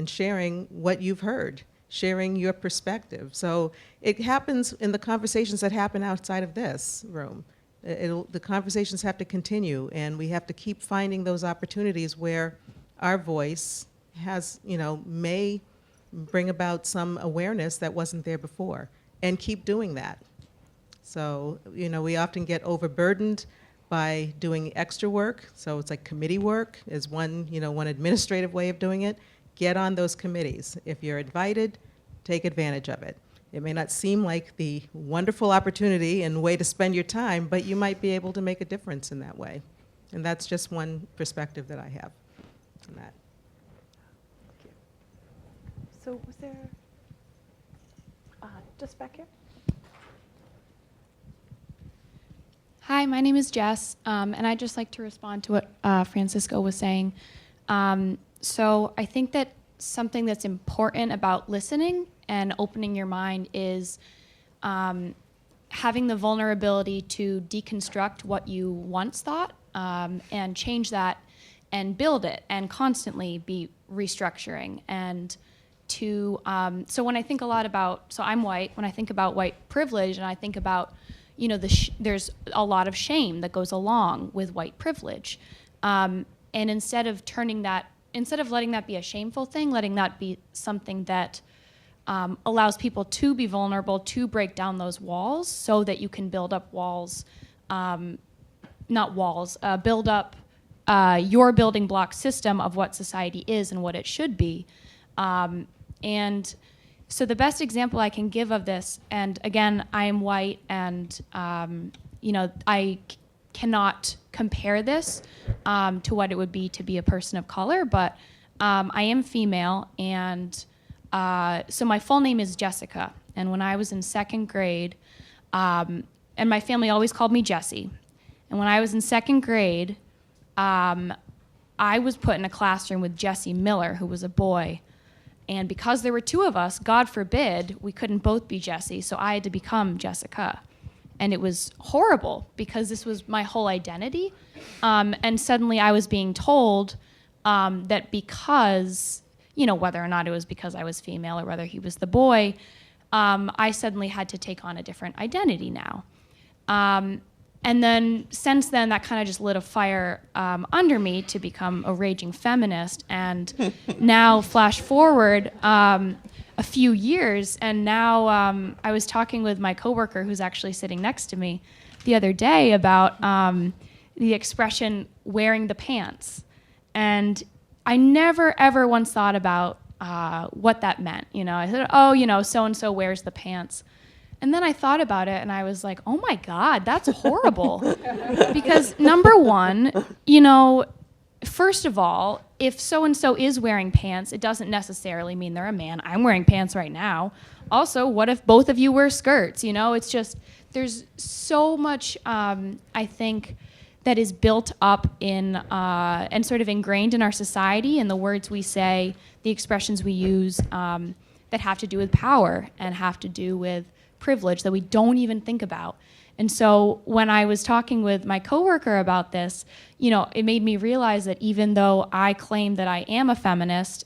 sharing what you've heard, sharing your perspective. So it happens in the conversations that happen outside of this room. The conversations have to continue, and we have to keep finding those opportunities where our voice has, may bring about some awareness that wasn't there before, and keep doing that. So, we often get overburdened by doing extra work. So it's like committee work is one administrative way of doing it. Get on those committees. If you're invited, take advantage of it. It may not seem like the wonderful opportunity and way to spend your time, but you might be able to make a difference in that way. And that's just one perspective that I have on that. So was there, just back here? Hi, my name is Jess, and I'd just like to respond to what Francisco was saying. So I think that something that's important about listening and opening your mind is having the vulnerability to deconstruct what you once thought and change that and build it and constantly be restructuring. And to, so when I think a lot about, so I'm white, when I think about white privilege and I think about there's a lot of shame that goes along with white privilege. And instead of letting that be a shameful thing, letting that be something that allows people to be vulnerable, to break down those walls so that you can build up walls, build up your building block system of what society is and what it should be. And so the best example I can give of this, and again, I am white, and I cannot compare this to what it would be to be a person of color, but I am female, and so my full name is Jessica. And when I was in second grade, and my family always called me Jessie, and when I was in second grade, I was put in a classroom with Jesse Miller, who was a boy. And because there were two of us, God forbid, we couldn't both be Jessie, so I had to become Jessica. And it was horrible because this was my whole identity. And suddenly I was being told that because, whether or not it was because I was female or whether he was the boy, I suddenly had to take on a different identity now. And then since then, that kind of just lit a fire under me to become a raging feminist. And now flash forward a few years, and now I was talking with my coworker who's actually sitting next to me the other day about the expression wearing the pants. And I never, ever once thought about what that meant. I said, so-and-so wears the pants. And then I thought about it and I was like, oh my God, that's horrible. Because number one, first of all, if so-and-so is wearing pants, it doesn't necessarily mean they're a man. I'm wearing pants right now. Also, what if both of you wear skirts? It's just, there's so much, I think, that is built up in and sort of ingrained in our society, and the words we say, the expressions we use that have to do with power and have to do with privilege that we don't even think about. And so when I was talking with my coworker about this, you know, it made me realize that even though I claim that I am a feminist,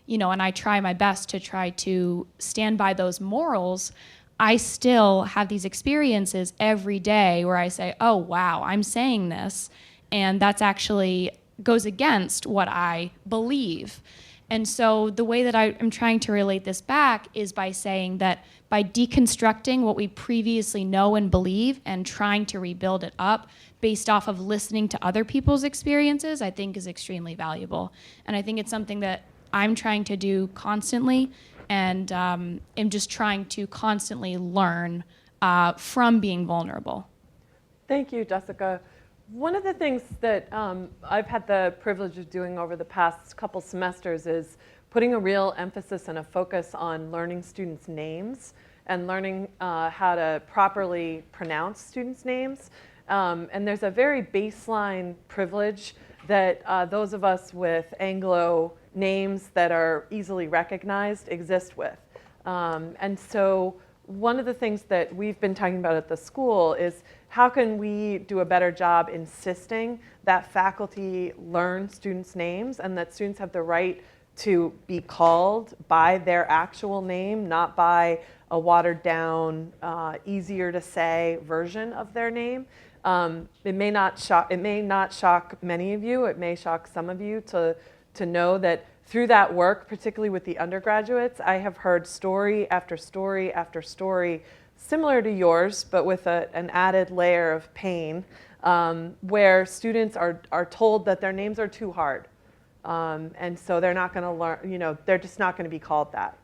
you know, and I try my best to try to stand by those morals, I still have these experiences every day where I say, oh, wow, I'm saying this, and that's actually goes against what I believe. And so the way that I am trying to relate this back is by saying that by deconstructing what we previously know and believe and trying to rebuild it up based off of listening to other people's experiences, I think is extremely valuable. And I think it's something that I'm trying to do constantly, and am just trying to constantly learn from being vulnerable. Thank you, Jessica. One of the things that I've had the privilege of doing over the past couple semesters is putting a real emphasis and a focus on learning students' names and learning how to properly pronounce students' names. And there's a very baseline privilege that those of us with Anglo names that are easily recognized exist with. And so one of the things that we've been talking about at the school is how can we do a better job insisting that faculty learn students' names and that students have the right to be called by their actual name, not by a watered down, easier to say version of their name. It may not shock many of you. It may shock some of you to know that through that work, particularly with the undergraduates, I have heard story after story after story similar to yours, but with an added layer of pain, where students are told that their names are too hard. And so they're not going to learn, you know, they're just not going to be called that.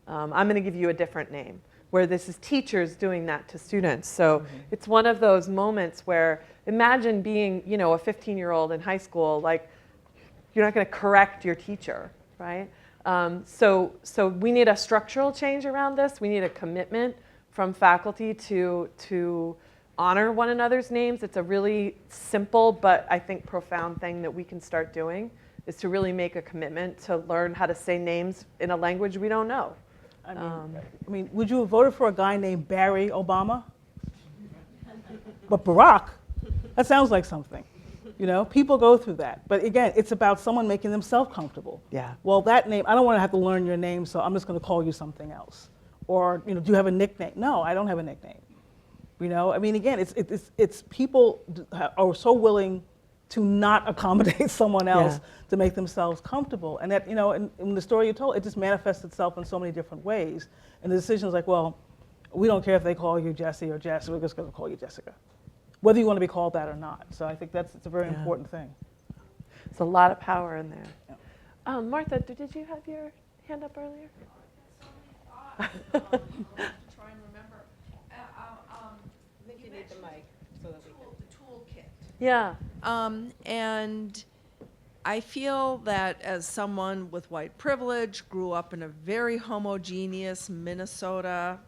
I'm going to give you a different name, where this is teachers doing that to students. So it's one of those moments where imagine being, you know, a 15-year-old in high school, like you're not going to correct your teacher, right? So we need a structural change around this. We need a commitment from faculty to honor one another's names. It's a really simple but I think profound thing that we can start doing, is to really make a commitment to learn how to say names in a language we don't know. I mean, would you have voted for a guy named Barry Obama? But Barack, that sounds like something. You know, people go through that. But again, it's about someone making themselves comfortable. Yeah. Well, that name, I don't want to have to learn your name, so I'm just going to call you something else. Or, you know, do you have a nickname? No, I don't have a nickname. You know, I mean, again, it's people are so willing to not accommodate someone else to make themselves comfortable. And that, you know, in the story you told, it just manifests itself in so many different ways. And the decision is like, well, we don't care if they call you Jesse or Jess, we're just going to call you Jessica, whether you want to be called that or not. So I think it's a very important thing. There's a lot of power in there. Yeah. Martha, did you have your hand up earlier? Try and remember. I think you need the mic so that we can. The toolkit. Yeah. And I feel that as someone with white privilege, grew up in a very homogeneous Minnesota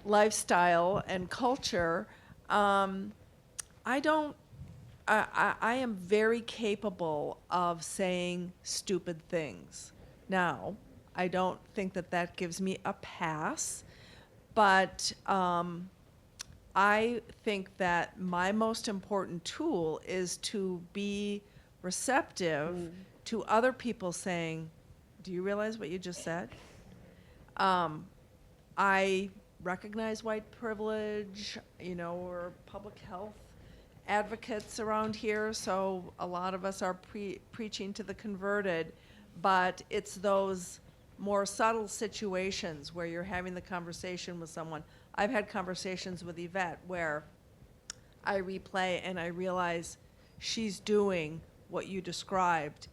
lifestyle and culture, I am very capable of saying stupid things. Now, I don't think that gives me a pass, but I think that my most important tool is to be receptive to other people saying, do you realize what you just said? I recognize white privilege, you know, we're public health advocates around here, so a lot of us are preaching to the converted, but it's those more subtle situations where you're having the conversation with someone. I've had conversations with Yvette where I replay and I realize she's doing what you described,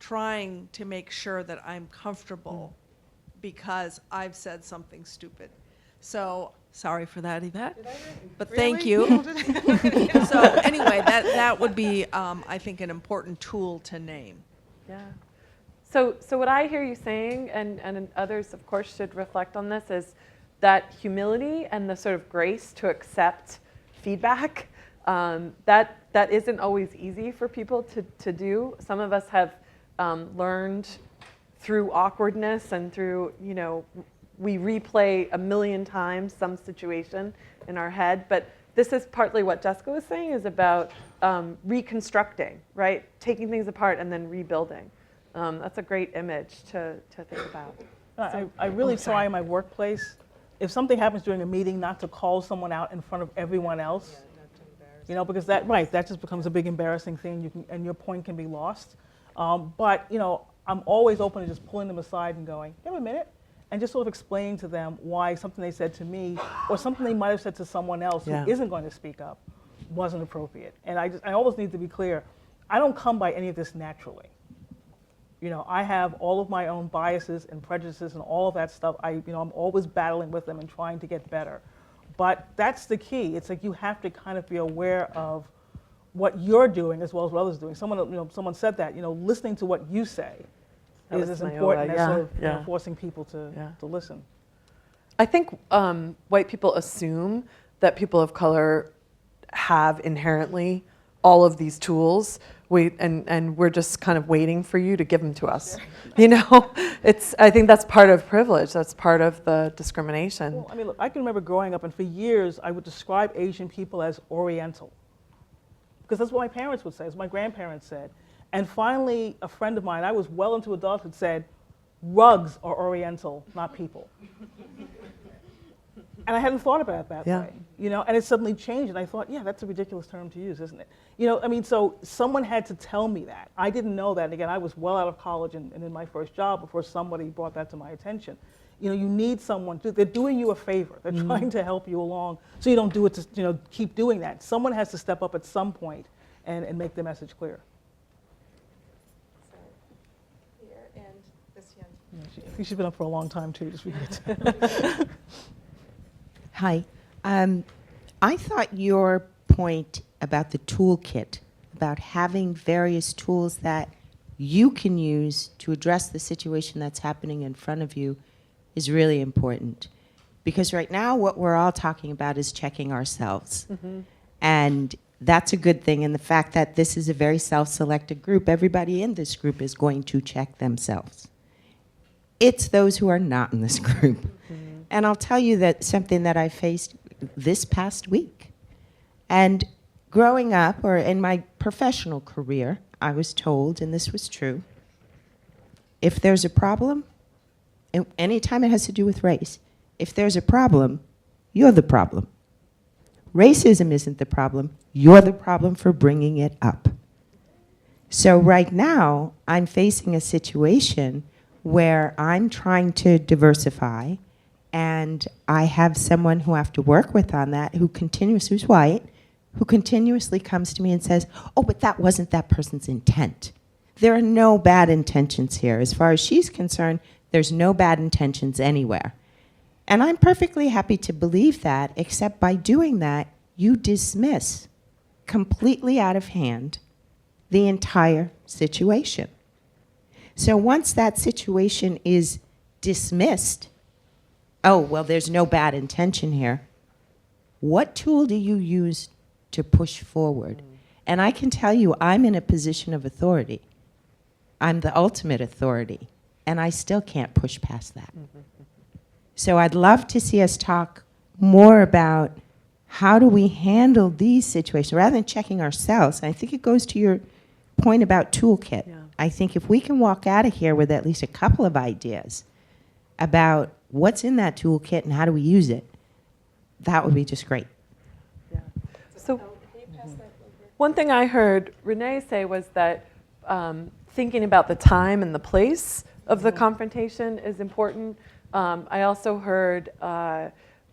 trying to make sure that I'm comfortable because I've said something stupid. So, sorry for that, Yvette, but thank you. So anyway, that would be, I think, an important tool to name. Yeah. So what I hear you saying, and others, of course, should reflect on this, is that humility and the sort of grace to accept feedback That isn't always easy for people to do. Some of us have learned through awkwardness and through, we replay a million times some situation in our head. But this is partly what Jessica was saying, is about reconstructing, right? Taking things apart and then rebuilding. That's a great image to think about. I really try in my workplace, if something happens during a meeting, not to call someone out in front of everyone else. Because that just becomes a big embarrassing thing, and your point can be lost. But I'm always open to just pulling them aside and going, give a minute, and just sort of explaining to them why something they said to me or something they might have said to someone else who isn't going to speak up wasn't appropriate. And I always need to be clear, I don't come by any of this naturally. I have all of my own biases and prejudices and all of that stuff. I'm always battling with them and trying to get better. But that's the key. It's like you have to kind of be aware of what you're doing as well as what others are doing. Someone said that, listening to what you say is as important as sort of forcing people to listen. I think white people assume that people of color have inherently all of these tools, and we're just kind of waiting for you to give them to us. I think that's part of privilege. That's part of the discrimination. Well, look, I can remember growing up, and for years I would describe Asian people as Oriental, because that's what my parents would say, as my grandparents said. And finally, a friend of mine, I was well into adulthood, said, rugs are Oriental, not people. And I hadn't thought about it that way, and it suddenly changed, and I thought, that's a ridiculous term to use, isn't it? So someone had to tell me that. I didn't know that, and again, I was well out of college and in my first job before somebody brought that to my attention. You need someone, they're doing you a favor, they're trying to help you along, so you don't do it to, keep doing that. Someone has to step up at some point and make the message clear. Here and this young. I think she's been up for a long time, too, just Hi. I thought your point about the toolkit, about having various tools that you can use to address the situation that's happening in front of you is really important. Because right now what we're all talking about is checking ourselves. Mm-hmm. And that's a good thing. And the fact that this is a very self-selected group, everybody in this group is going to check themselves. It's those who are not in this group. Mm-hmm. And I'll tell you that something that I faced this past week. And growing up, or in my professional career, I was told, and this was true, if there's a problem, anytime it has to do with race, if there's a problem, you're the problem. Racism isn't the problem, you're the problem for bringing it up. So right now, I'm facing a situation where I'm trying to diversify, and I have someone who I have to work with on that, who's white, who continuously comes to me and says, oh, but that wasn't that person's intent. There are no bad intentions here. As far as she's concerned, there's no bad intentions anywhere. And I'm perfectly happy to believe that, except by doing that, you dismiss completely out of hand the entire situation. So once that situation is dismissed, oh, well, there's no bad intention here, what tool do you use to push forward? And I can tell you, I'm in a position of authority. I'm the ultimate authority, and I still can't push past that. So I'd love to see us talk more about how do we handle these situations, rather than checking ourselves. And I think it goes to your point about toolkit. Yeah. I think if we can walk out of here with at least a couple of ideas about what's in that toolkit and how do we use it, that would be just great. Yeah. So one thing I heard Renée say was that thinking about the time and the place of the confrontation is important. I also heard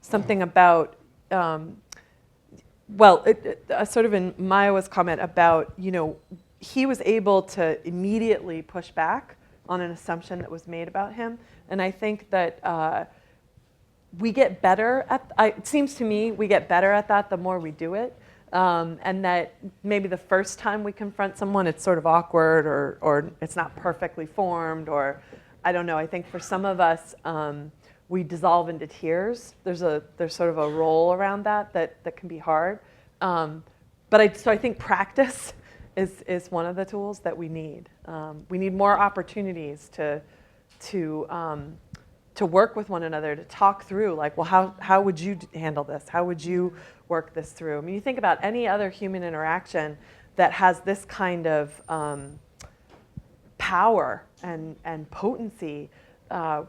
something about, sort of in Maya's comment about, he was able to immediately push back on an assumption that was made about him. And I think that we get better at, it seems to me, we get better at that the more we do it. And that maybe the first time we confront someone, it's sort of awkward or it's not perfectly formed, or I don't know. I think for some of us, we dissolve into tears. There's sort of a roll around that can be hard. I think practice is one of the tools that we need. We need more opportunities to work with one another, to talk through, like, well, how would you handle this? How would you work this through? I mean, you think about any other human interaction that has this kind of power and potency.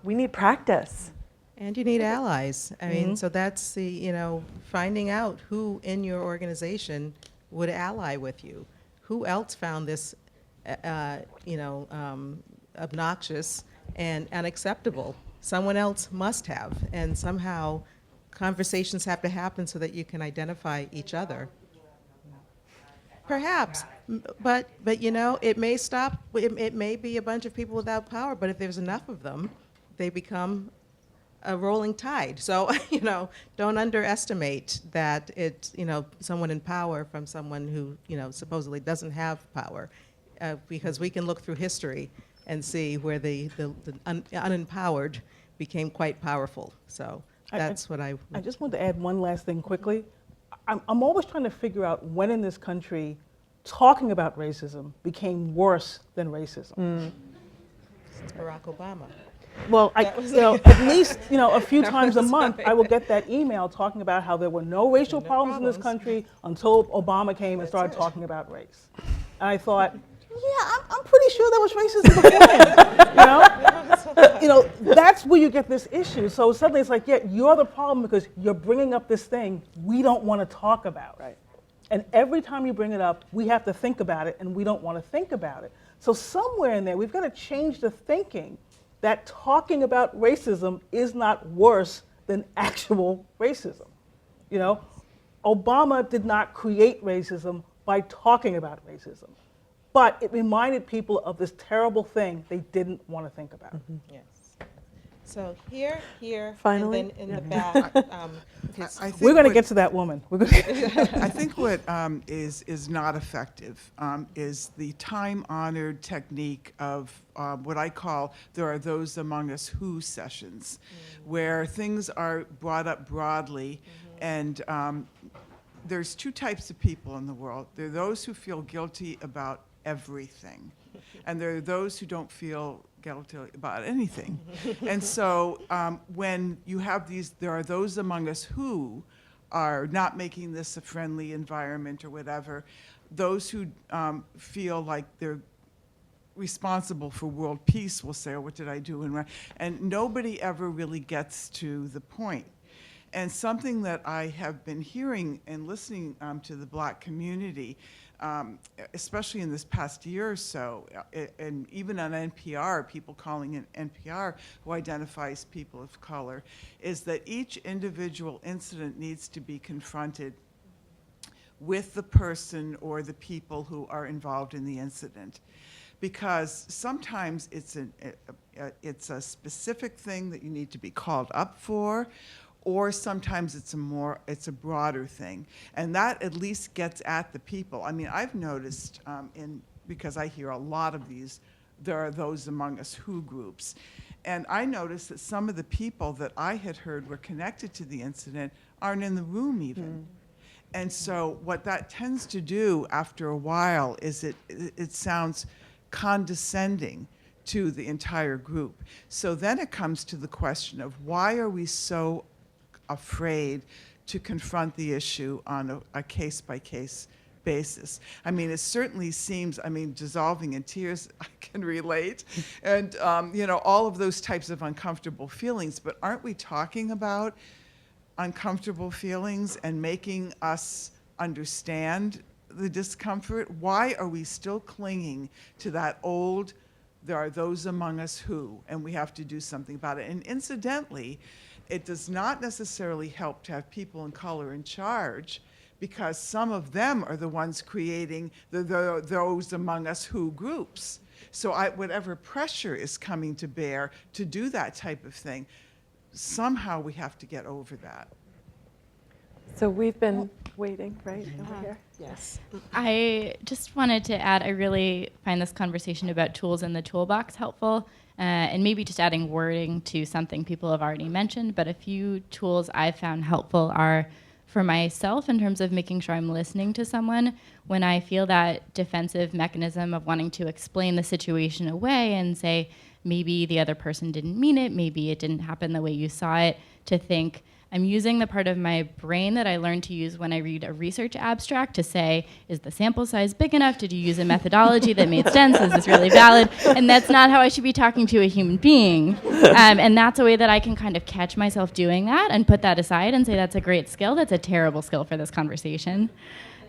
We need practice. And you need allies. I mean, so that's the, finding out who in your organization would ally with you. Who else found this, obnoxious and unacceptable? Someone else must have. And somehow conversations have to happen so that you can identify each other. Perhaps, but it may stop. It may be a bunch of people without power, but if there's enough of them, they become a rolling tide. So, don't underestimate that it's, someone in power from someone who, supposedly doesn't have power, because we can look through history and see where the unempowered became quite powerful. So that's what I just wanted to add one last thing quickly. I'm always trying to figure out when in this country talking about racism became worse than racism. It's Barack Obama. Well, at least a few times a month, I will get that email talking about how there were no racial problems in this country until Obama came and started talking about race. And I thought, yeah, I'm pretty sure there was racism beforehand. That's where you get this issue. So suddenly it's like, yeah, you're the problem because you're bringing up this thing we don't want to talk about. Right. And every time you bring it up, we have to think about it, and we don't want to think about it. So somewhere in there, we've got to change the thinking that talking about racism is not worse than actual racism. Obama did not create racism by talking about racism, but it reminded people of this terrible thing they didn't want to think about. Yes. So here, finally, and then in the back. We're going to get to that woman. I think what is not effective is the time-honored technique of what I call there are those among us who sessions, where things are brought up broadly, and there's two types of people in the world. There are those who feel guilty about everything, and there are those who don't feel guilty about anything. And so when you have these, there are those among us who are not making this a friendly environment or whatever, those who feel like they're responsible for world peace will say, oh, what did I do? And nobody ever really gets to the point. And something that I have been hearing and listening to the Black community, especially in this past year or so, and even on NPR, people calling in NPR who identifies people of color, is that each individual incident needs to be confronted with the person or the people who are involved in the incident. Because sometimes it's a specific thing that you need to be called up for, or sometimes it's a broader thing, and that at least gets at the people. I mean, I've noticed because I hear a lot of these, there are those among us who groups, and I noticed that some of the people that I had heard were connected to the incident aren't in the room even. And so what that tends to do after a while is it sounds condescending to the entire group. So then it comes to the question of why are we so afraid to confront the issue on a case-by-case basis? I mean, it certainly seems, dissolving in tears, I can relate, and all of those types of uncomfortable feelings, but aren't we talking about uncomfortable feelings and making us understand the discomfort? Why are we still clinging to that old, there are those among us who, and we have to do something about it? And incidentally, it does not necessarily help to have people in color in charge, because some of them are the ones creating those among us who groups. So whatever pressure is coming to bear to do that type of thing, somehow we have to get over that. So we've been waiting, right, over here? Yes. I just wanted to add, I really find this conversation about tools in the toolbox helpful, and maybe just adding wording to something people have already mentioned, but a few tools I've found helpful are for myself in terms of making sure I'm listening to someone when I feel that defensive mechanism of wanting to explain the situation away and say, maybe the other person didn't mean it, maybe it didn't happen the way you saw it, to think, I'm using the part of my brain that I learned to use when I read a research abstract to say, is the sample size big enough? Did you use a methodology that made sense? Is this really valid? And that's not how I should be talking to a human being. And that's a way that I can kind of catch myself doing that and put that aside and say, that's a great skill. That's a terrible skill for this conversation.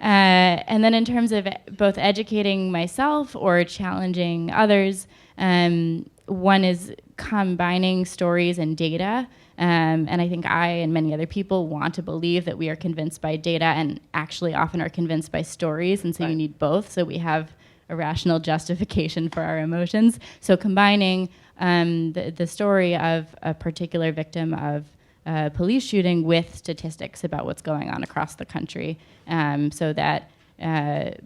And then in terms of both educating myself or challenging others, one is combining stories and data. And I think I and many other people want to believe that we are convinced by data and actually often are convinced by stories. And so you need both. So we have a rational justification for our emotions. So combining the story of a particular victim of a police shooting with statistics about what's going on across the country, so that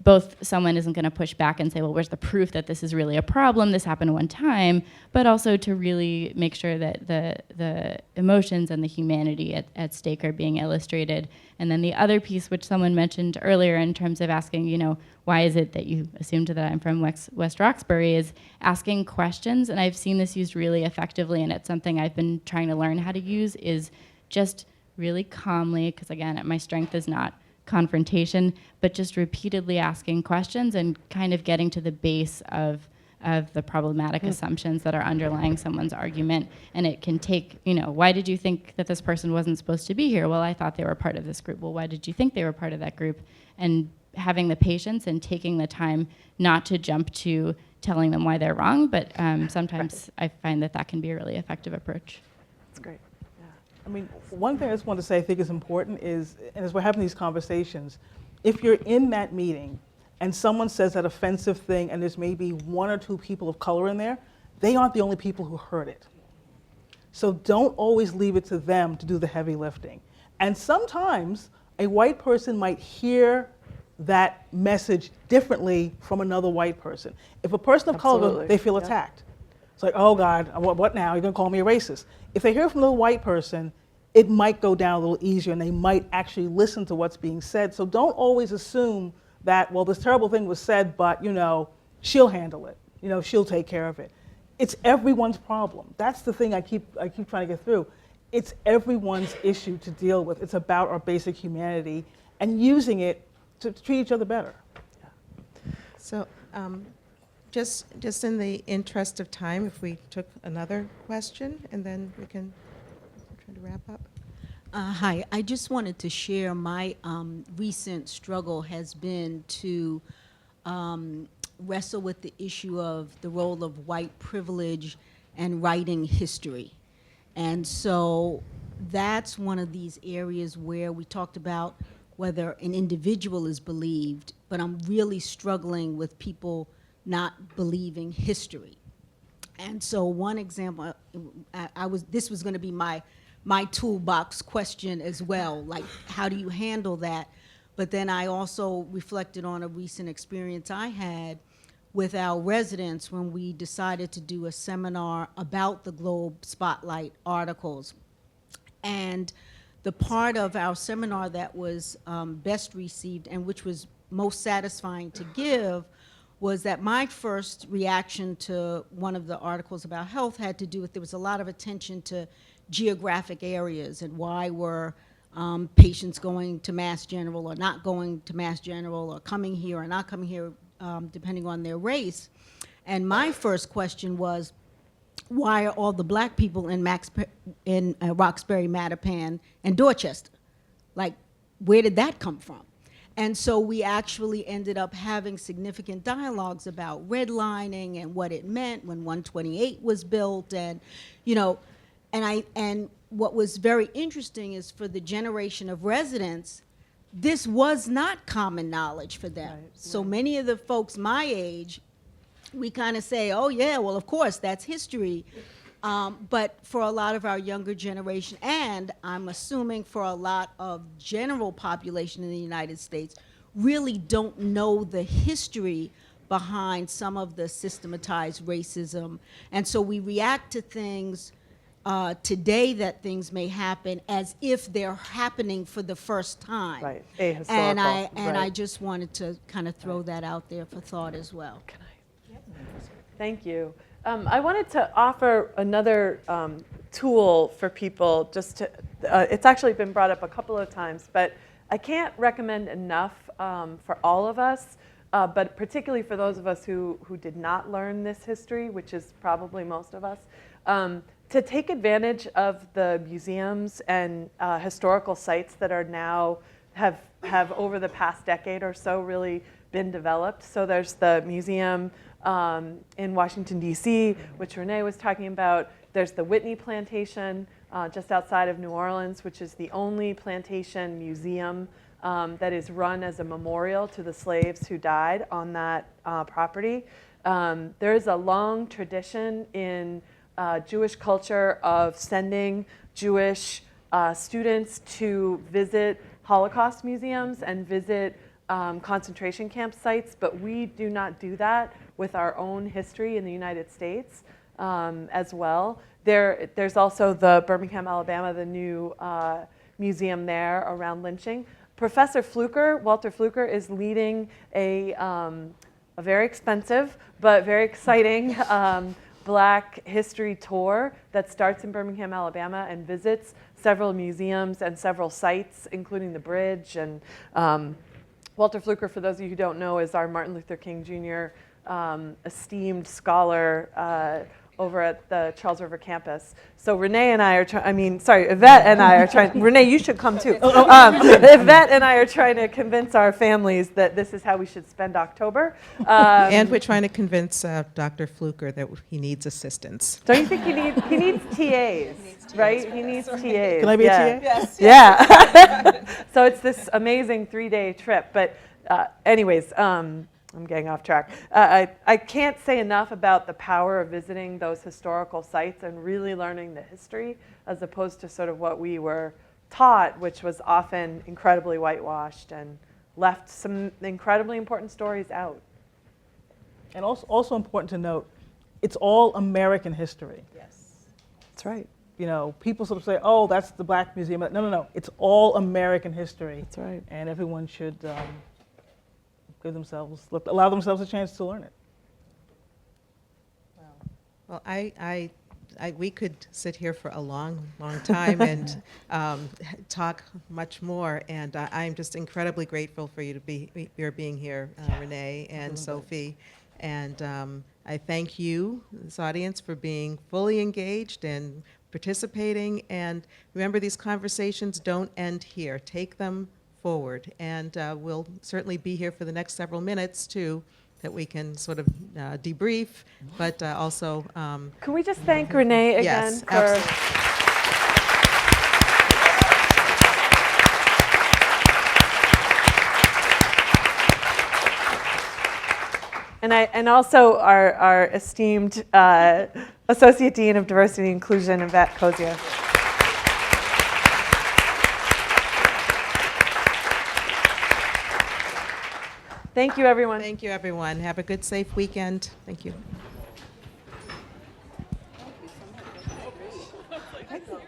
both someone isn't going to push back and say, well, where's the proof that this is really a problem, this happened one time, but also to really make sure that the emotions and the humanity at stake are being illustrated. And then the other piece, which someone mentioned earlier in terms of asking, why is it that you assumed that I'm from West Roxbury, is asking questions. And I've seen this used really effectively, and it's something I've been trying to learn how to use, is just really calmly, because again, my strength is not confrontation, but just repeatedly asking questions and kind of getting to the base of the problematic assumptions that are underlying someone's argument. And it can take, why did you think that this person wasn't supposed to be here? Well, I thought they were part of this group. Well, why did you think they were part of that group? And having the patience and taking the time not to jump to telling them why they're wrong, but sometimes I find that can be a really effective approach. That's great. I mean, one thing I just want to say I think is important is, and as we're having these conversations, if you're in that meeting and someone says that offensive thing and there's maybe one or two people of color in there, they aren't the only people who heard it. So don't always leave it to them to do the heavy lifting. And sometimes a white person might hear that message differently from another white person. If a person of color, they feel attacked. It's like, oh God, what now? You're gonna call me a racist. If they hear from a white person, it might go down a little easier and they might actually listen to what's being said. So don't always assume that, well, this terrible thing was said, but she'll handle it. She'll take care of it. It's everyone's problem. That's the thing I keep trying to get through. It's everyone's issue to deal with. It's about our basic humanity and using it to treat each other better. So just in the interest of time, if we took another question and then we can try to wrap up. Hi, I just wanted to share my recent struggle has been to wrestle with the issue of the role of white privilege and writing history. And so that's one of these areas where we talked about whether an individual is believed, but I'm really struggling with people not believing history. And so one example, this was gonna be my toolbox question as well, like how do you handle that? But then I also reflected on a recent experience I had with our residents when we decided to do a seminar about the Globe Spotlight articles. And the part of our seminar that was best received and which was most satisfying to give was that my first reaction to one of the articles about health had to do with, there was a lot of attention to geographic areas and why were patients going to Mass General or not going to Mass General or coming here or not coming here depending on their race. And my first question was, why are all the black people in Roxbury, Mattapan, and Dorchester? Like, where did that come from? And so we actually ended up having significant dialogues about redlining and what it meant when 128 was built, and and what was very interesting is for the generation of residents, this was not common knowledge for them. Right, so many of the folks my age, we kind of say, oh yeah, well of course that's history. But for a lot of our younger generation, and I'm assuming for a lot of general population in the United States, really don't know the history behind some of the systematized racism. And so we react to things today that things may happen as if they're happening for the first time. Right, ahistorical. And I right. just wanted to kind of throw that out there for thought as well. Thank you. I wanted to offer another tool for people just to, it's actually been brought up a couple of times, but I can't recommend enough for all of us, but particularly for those of us who did not learn this history, which is probably most of us, to take advantage of the museums and historical sites that are now have over the past decade or so really been developed. So there's the museum in Washington, D.C., which Renee was talking about. There's the Whitney Plantation just outside of New Orleans, which is the only plantation museum that is run as a memorial to the slaves who died on that property. There is a long tradition in Jewish culture of sending Jewish students to visit Holocaust museums and visit concentration camp sites, but we do not do that with our own history in the United States as well. There's also the Birmingham, Alabama, the new museum there around lynching. Professor Fluker, Walter Fluker, is leading a very expensive but very exciting Black history tour that starts in Birmingham, Alabama, and visits several museums and several sites, including the bridge. And Walter Fluker, for those of you who don't know, is our Martin Luther King Jr. Esteemed scholar over at the Charles River campus. So Renee and I are Yvette and I are trying, Renee, you should come too. Yvette and I are trying to convince our families that this is how we should spend October. And we're trying to convince Dr. Fluker that he needs assistance. Don't you think he needs TAs, right? He needs TAs. Can I be a TA? Yes. Yeah. So it's this amazing 3-day trip. But anyways, I'm getting off track. I can't say enough about the power of visiting those historical sites and really learning the history as opposed to sort of what we were taught, which was often incredibly whitewashed and left some incredibly important stories out. And also important to note, it's all American history. Yes, that's right. You know, people sort of say, oh, that's the Black Museum. No. It's all American history. That's right. And everyone should allow themselves a chance to learn it. Well, we could sit here for a long time and talk much more. And I'm just incredibly grateful for you to be being here, Renee and Sophie. And I thank you, this audience, for being fully engaged and participating. And remember, these conversations don't end here. Take them forward, and we'll certainly be here for the next several minutes too, that we can sort of debrief, but also. Can we just thank Renee again? Yes, for absolutely. And also our esteemed Associate Dean of Diversity and Inclusion, Yvette Kozia. Thank you, everyone. Thank you, everyone. Have a good, safe weekend. Thank you. Thank you so much.